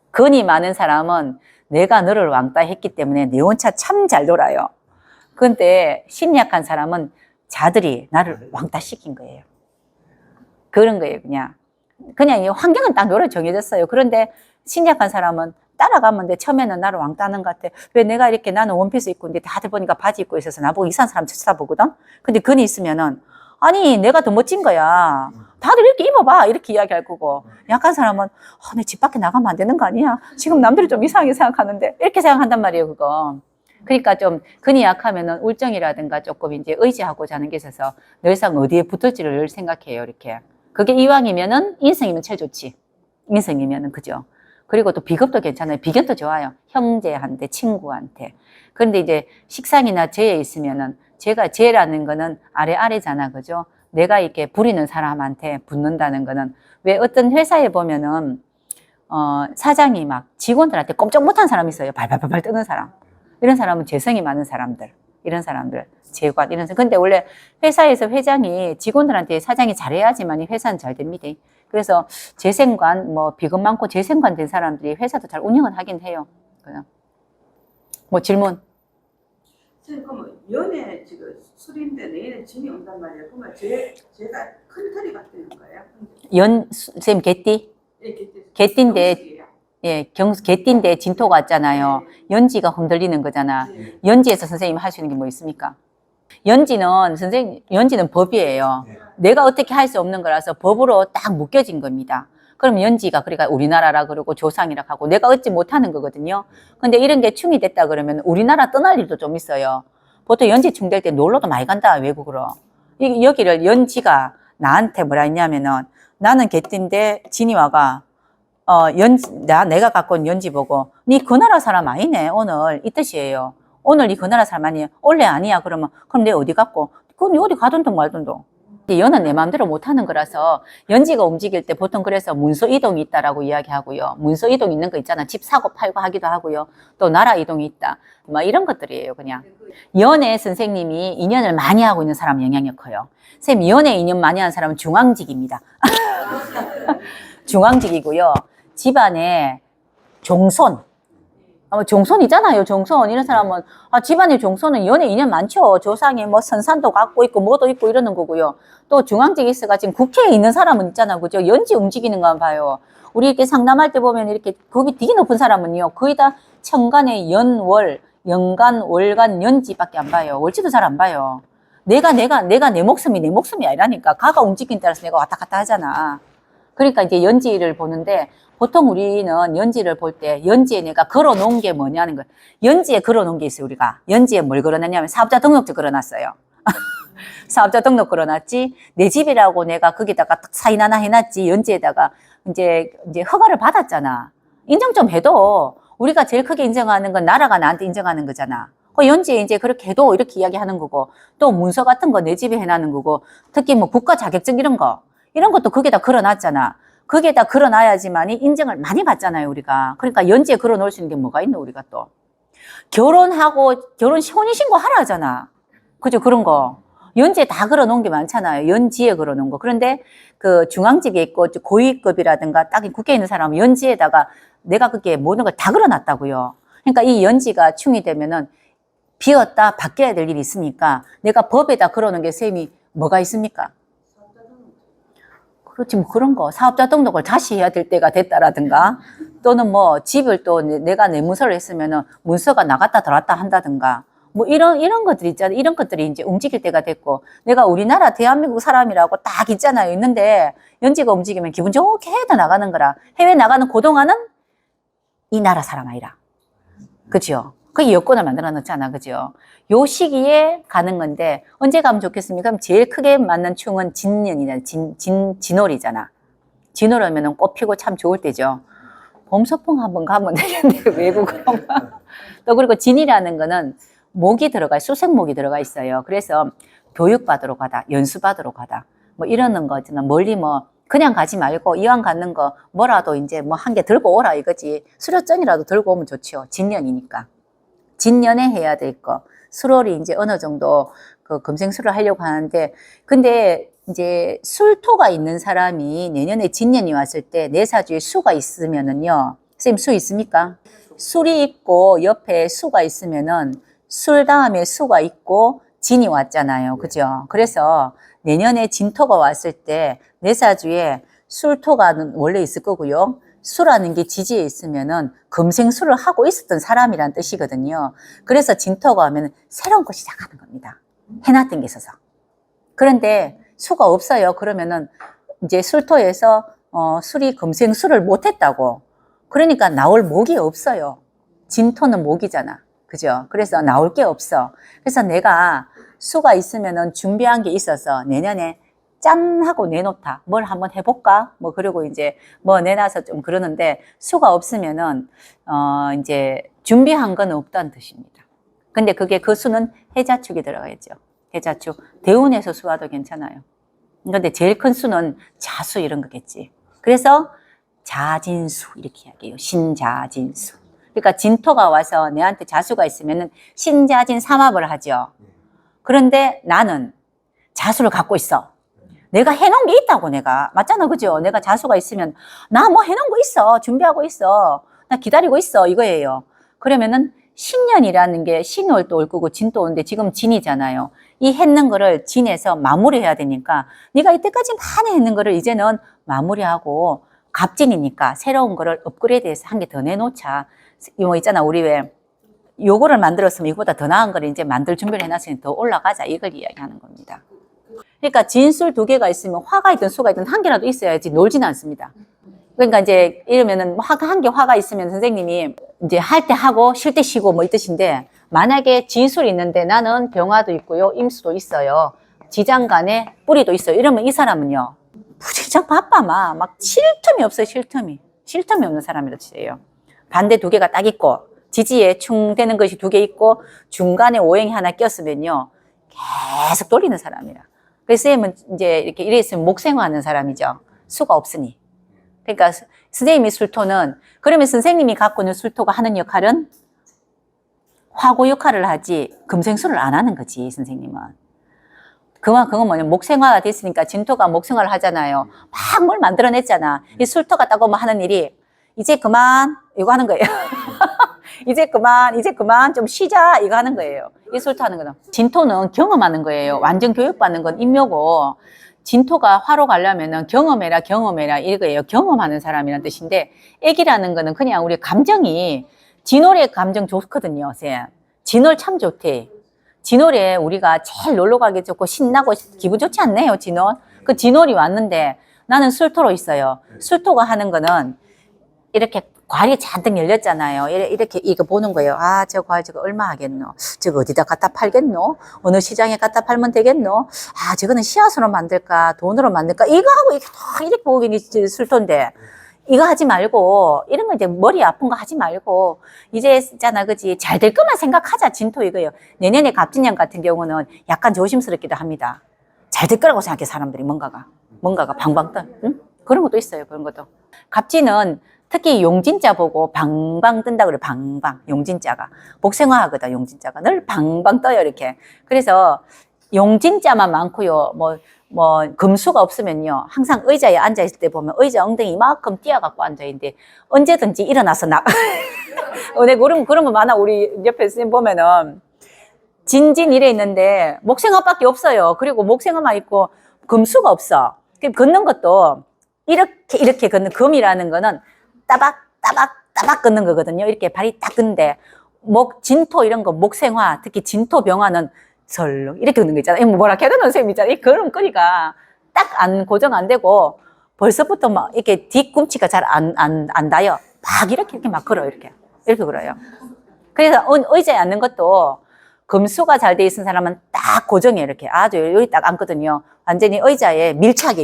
근이 많은 사람은 내가 너를 왕따했기 때문에 내 혼자 참 잘 놀아요. 근데 심약한 사람은 자들이 나를 왕따시킨 거예요. 그런 거예요, 그냥 이 환경은 딱 노래 정해졌어요. 그런데 심약한 사람은 따라가면 돼. 처음에는 나를 왕따하는 것 같아. 왜 내가 이렇게 나는 원피스 입고 있는데 다들 보니까 바지 입고 있어서 나보고 이상한 사람 쳐다보거든? 근데 근이 있으면은 아니 내가 더 멋진 거야. 다들 이렇게 입어봐. 이렇게 이야기할 거고. 약한 사람은 내 집 밖에 나가면 안 되는 거 아니야? 지금 남들이 좀 이상하게 생각하는데 이렇게 생각한단 말이에요, 그거. 그러니까 좀 근이 약하면은 울정이라든가 조금 이제 의지하고자 하는 게 있어서 늘상 어디에 붙을지를 늘 생각해요, 이렇게. 그게 이왕이면은 인생이면 제일 좋지. 민성이면은, 그죠? 그리고 또 비겁도 괜찮아요. 비견도 좋아요. 형제한테, 친구한테. 그런데 이제 식상이나 재에 있으면은, 재라는 거는 아래잖아. 그죠? 내가 이렇게 부리는 사람한테 붙는다는 거는, 왜 어떤 회사에 보면은, 사장이 막 직원들한테 꼼짝 못한 사람이 있어요. 발발발발 뜨는 사람. 이런 사람은 재성이 많은 사람들. 이런 사람들. 재관, 이런 사람. 근데 원래 회사에서 회장이 직원들한테 사장이 잘해야지만 회사는 잘 됩니다. 그래서 재생관, 뭐 비금 많고 재생관 된 사람들이 회사도 잘 운영은 하긴 해요. 뭐 질문? 선생님, 그러면 연애 지금 술인데 내일은 진이 온단 말이에요. 그러면 제가 큰 털이 같은 거예요? 선생님 개띠? 예, 개띠인데, 예, 개띠인데 진토가 왔잖아요. 연지가 흔들리는 거잖아. 연지에서 선생님 할 수 있는 게 뭐 있습니까? 연지는 법이에요. 내가 어떻게 할 수 없는 거라서 법으로 딱 묶여진 겁니다. 그럼 연지가, 그러니까 우리나라라 그러고 조상이라 하고 내가 얻지 못하는 거거든요. 근데 이런 게 충이 됐다 그러면 우리나라 떠날 일도 좀 있어요. 보통 연지 충될 때 놀러도 많이 간다, 외국으로. 여기를 연지가 나한테 뭐라 했냐면은, 나는 개띠인데 진이와가 내가 갖고 온 연지 보고, 니 그 나라 사람 아니네, 오늘. 이 뜻이에요. 오늘 니 그 나라 사람 아니야. 원래 아니야. 그러면, 그럼 내 어디 갔고? 그럼 니 어디 가든도 말든도. 연은 내 마음대로 못 하는 거라서, 연지가 움직일 때 보통 그래서 문서 이동이 있다라고 이야기하고요. 문서 이동 있는 거 있잖아. 집 사고 팔고 하기도 하고요. 또 나라 이동이 있다. 뭐 이런 것들이에요, 그냥. 연애 선생님이 인연을 많이 하고 있는 사람 영향이 커요. 선생님, 연애 인연 많이 하는 사람은 중앙직입니다. 중앙직이고요. 집안에 종손. 종손이잖아요, 종손. 이런 사람은, 집안에 종손은 연애 인연 많죠. 조상이 뭐 선산도 갖고 있고, 뭐도 있고 이러는 거고요. 또 중앙직이 있어가 지금 국회에 있는 사람은 있잖아. 그죠? 연지 움직이는 거 봐요. 우리 이렇게 상담할 때 보면 이렇게 급이 되게 높은 사람은요, 거의 다 천간에 연월, 연간, 월간, 연지밖에 안 봐요. 월지도 잘 안 봐요. 내가 내 목숨이 아니라니까. 가가 움직이는 따라서 내가 왔다 갔다 하잖아. 그러니까 이제 연지를 보는데, 보통 우리는 연지를 볼 때 연지에 내가 걸어놓은 게 뭐냐는 거예요. 연지에 걸어놓은 게 있어요, 우리가. 연지에 뭘 걸어놨냐면 사업자 등록증 걸어놨어요. 사업자 등록 걸어놨지. 내 집이라고 내가 거기다가 사인 하나 해놨지. 연지에다가 이제 허가를 받았잖아. 인정 좀 해도 우리가 제일 크게 인정하는 건 나라가 나한테 인정하는 거잖아. 그 연지에 이제 그렇게 해도 이렇게 이야기하는 거고, 또 문서 같은 거 내 집에 해놨는 거고, 특히 뭐 국가 자격증 이런 것도 거기다 걸어놨잖아. 거기에다 걸어놔야지만이 인정을 많이 받잖아요, 우리가. 그러니까 연지에 걸어놓을 수 있는 게 뭐가 있노, 우리가 또. 혼인신고 하라 하잖아. 그죠, 그런 거. 연지에 다 걸어놓은 게 많잖아요. 연지에 걸어놓은 거. 그런데 그 중앙직에 있고 고위급이라든가 딱 국회에 있는 사람은 연지에다가 내가 그게 모든 걸 다 걸어놨다고요. 그러니까 이 연지가 충이 되면은 비었다 바뀌어야 될 일이 있으니까 내가 법에다 걸어놓은 게 쌤이 뭐가 있습니까? 그렇지, 뭐 그런 거. 사업자 등록을 다시 해야 될 때가 됐다라든가, 또는 뭐 집을 또 내가 내 문서를 했으면은 문서가 나갔다 들어왔다 한다든가, 뭐 이런 것들이 있잖아요. 이런 것들이 이제 움직일 때가 됐고, 내가 우리나라 대한민국 사람이라고 딱 있잖아요. 있는데, 연지가 움직이면 기분 좋게 해외도 나가는 거라. 해외 나가는 그동안은 이 나라 사람 아니라. 그죠? 그 여권을 만들어 놓잖아. 그죠? 요 시기에 가는 건데, 언제 가면 좋겠습니까? 그럼 제일 크게 맞는 충은 진년이잖아. 진월이잖아. 진월이면 꽃 피고 참 좋을 때죠. 봄소풍 한번 가면 되겠네, 외국으로. 또 그리고 진이라는 거는 목이 들어가, 수생목이 들어가 있어요. 그래서 교육받으러 가다, 연수받으러 가다, 뭐 이러는 거 있잖아. 멀리 뭐, 그냥 가지 말고 이왕 가는 거 뭐라도 이제 뭐 한 개 들고 오라 이거지. 수료증이라도 들고 오면 좋죠. 진년이니까. 진년에 해야 될 거. 수월이 이제 어느 정도 그 금생수를 하려고 하는데, 근데 이제 술토가 있는 사람이 내년에 진년이 왔을 때 내 사주에 수가 있으면은요. 선생님 수 있습니까? 술이 있고 옆에 수가 있으면은 술 다음에 수가 있고 진이 왔잖아요. 그죠? 그래서 내년에 진토가 왔을 때 내 사주에 술토가 원래 있을 거고요. 수라는 게 지지에 있으면은 금생수를 하고 있었던 사람이란 뜻이거든요. 그래서 진토가 오면 새로운 거 시작하는 겁니다. 해놨던 게 있어서. 그런데 수가 없어요. 그러면은 이제 술토에서 술이 금생수를 못했다고. 그러니까 나올 목이 없어요. 진토는 목이잖아. 그죠? 그래서 나올 게 없어. 그래서 내가 수가 있으면은 준비한 게 있어서 내년에 짠 하고 내놓다. 뭘 한번 해볼까? 뭐 그러고 이제 뭐 내놔서 좀 그러는데 수가 없으면은 이제 준비한 건 없다는 뜻입니다. 근데 그게 그 수는 해자축이 들어가겠죠. 해자축. 대운에서 수와도 괜찮아요. 근데 제일 큰 수는 자수 이런 거겠지. 그래서 자진수 이렇게 이야기해요. 신자진수. 그러니까 진토가 와서 내한테 자수가 있으면은 신자진 삼합을 하죠. 그런데 나는 자수를 갖고 있어. 내가 해놓은 게 있다고 내가. 맞잖아, 그죠? 내가 자수가 있으면 나 뭐 해놓은 거 있어. 준비하고 있어. 나 기다리고 있어. 이거예요. 그러면은 신년이라는 게 신월 또 올 거고 진도 오는데 지금 진이잖아요. 이 했는 거를 진에서 마무리해야 되니까 네가 이때까지 많이 했는 거를 이제는 마무리하고 갑진이니까 새로운 거를 업그레이드해서 한 개 더 내놓자. 이거 있잖아. 우리 왜 요거를 만들었으면 이거보다 더 나은 거를 이제 만들 준비를 해놨으니 더 올라가자. 이걸 이야기하는 겁니다. 그러니까 진술 두 개가 있으면 화가 있든 수가 있든 한 개라도 있어야지 놀지는 않습니다. 그러니까 이제 이러면은 한 개 화가 있으면 선생님이 이제 할 때 하고 쉴 때 쉬고 뭐 이 뜻인데 만약에 진술이 있는데 나는 병화도 있고요. 임수도 있어요. 지장간에 뿌리도 있어요. 이러면 이 사람은요. 무지장 바빠 막 쉴 틈이 없어요. 쉴 틈이 없는 사람이라치예요. 반대 두 개가 딱 있고 지지에 충되는 것이 두 개 있고 중간에 오행이 하나 꼈으면요. 계속 돌리는 사람이라. 그래서 선생님은 이제 이렇게 이래 있으면 목생화하는 사람이죠. 수가 없으니. 그러니까 선생님이 술토는 그러면 선생님이 갖고 있는 술토가 하는 역할은 화고 역할을 하지 금생술을 안 하는 거지 선생님은. 그건 뭐냐면 목생화가 됐으니까 진토가 목생화를 하잖아요. 막 뭘 만들어냈잖아. 이 술토가 따고 뭐 하는 일이 이제 그만 이거 하는 거예요. 이제 그만 좀 쉬자 이거 하는 거예요. 이 술토 하는 거는. 진토는 경험하는 거예요. 완전 교육받는 건 임묘고 진토가 화로 가려면은 경험해라 이거예요. 경험하는 사람이라는 뜻인데 애기라는 거는 그냥 우리 감정이 진월의 감정 좋거든요. 쌤. 진월 참 좋대. 진월에 우리가 제일 놀러 가기 좋고 신나고 기분 좋지 않네요. 진월. 그 진월이 왔는데 나는 술토로 있어요. 술토가 하는 거는 이렇게 과일이 잔뜩 열렸잖아요. 이렇게 이거 보는 거예요. 아, 저 과일 저거 얼마 하겠노? 저거 어디다 갖다 팔겠노? 어느 시장에 갖다 팔면 되겠노? 아, 저거는 씨앗으로 만들까? 돈으로 만들까? 이거 하고 이렇게 보기 술토인데 이거 하지 말고 이런 거 이제 머리 아픈 거 하지 말고 이제 있잖아, 그지? 잘 될 것만 생각하자. 진토 이거예요. 내년에 갑진년 같은 경우는 약간 조심스럽기도 합니다. 잘 될 거라고 생각해 사람들이 뭔가가 방방 떠. 응? 그런 것도 있어요. 그런 것도. 갑진은 특히 용진자 보고 방방 뜬다 그래. 방방. 용진자가 복생화하거든. 용진자가 늘 방방 떠요. 이렇게. 그래서 용진자만 많고요. 뭐 금수가 없으면요. 항상 의자에 앉아 있을 때 보면 의자 엉덩이 이만큼 띄어갖고 앉아 있는데 언제든지 일어나서 그런 거 많아. 우리 옆에 선생님 보면은 진진 이래 있는데 목생화밖에 없어요. 그리고 목생화만 있고 금수가 없어. 걷는 것도 이렇게 걷는 금이라는 거는 따박 걷는 거거든요. 이렇게 발이 딱 걷는데 진토 이런 거 목생화 특히 진토 병화는 설렁 이렇게 걷는 거 있잖아요. 뭐라 해야 되나 선생님 있잖아요. 이 걸음걸이가 딱 고정 안 되고 벌써부터 막 이렇게 뒤꿈치가 잘 안 닿아요. 막 이렇게 막 걸어요. 이렇게 걸어요. 그래서 의자에 앉는 것도 금수가 잘 돼 있는 사람은 딱 고정해. 이렇게 아주 여기 딱 앉거든요. 완전히 의자에 밀착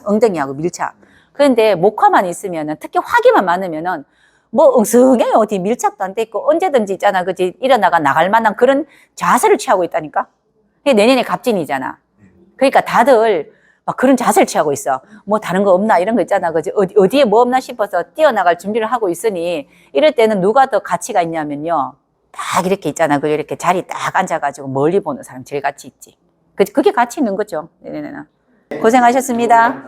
엉덩이하고 밀착. 그런데 목화만 있으면은 특히 화기만 많으면은 뭐 엉성해요. 어디 밀착도 안 돼 있고 언제든지 있잖아. 그지? 일어나가 나갈 만한 그런 자세를 취하고 있다니까. 그게 내년에 갑진이잖아. 그러니까 다들 막 그런 자세를 취하고 있어. 뭐 다른 거 없나 이런 거 있잖아. 그지? 어디에 뭐 없나 싶어서 뛰어나갈 준비를 하고 있으니 이럴 때는 누가 더 가치가 있냐면요. 딱 이렇게 있잖아. 그 이렇게 자리 딱 앉아가지고 멀리 보는 사람 제일 가치 있지. 그게 가치 있는 거죠. 내년에는. 고생하셨습니다.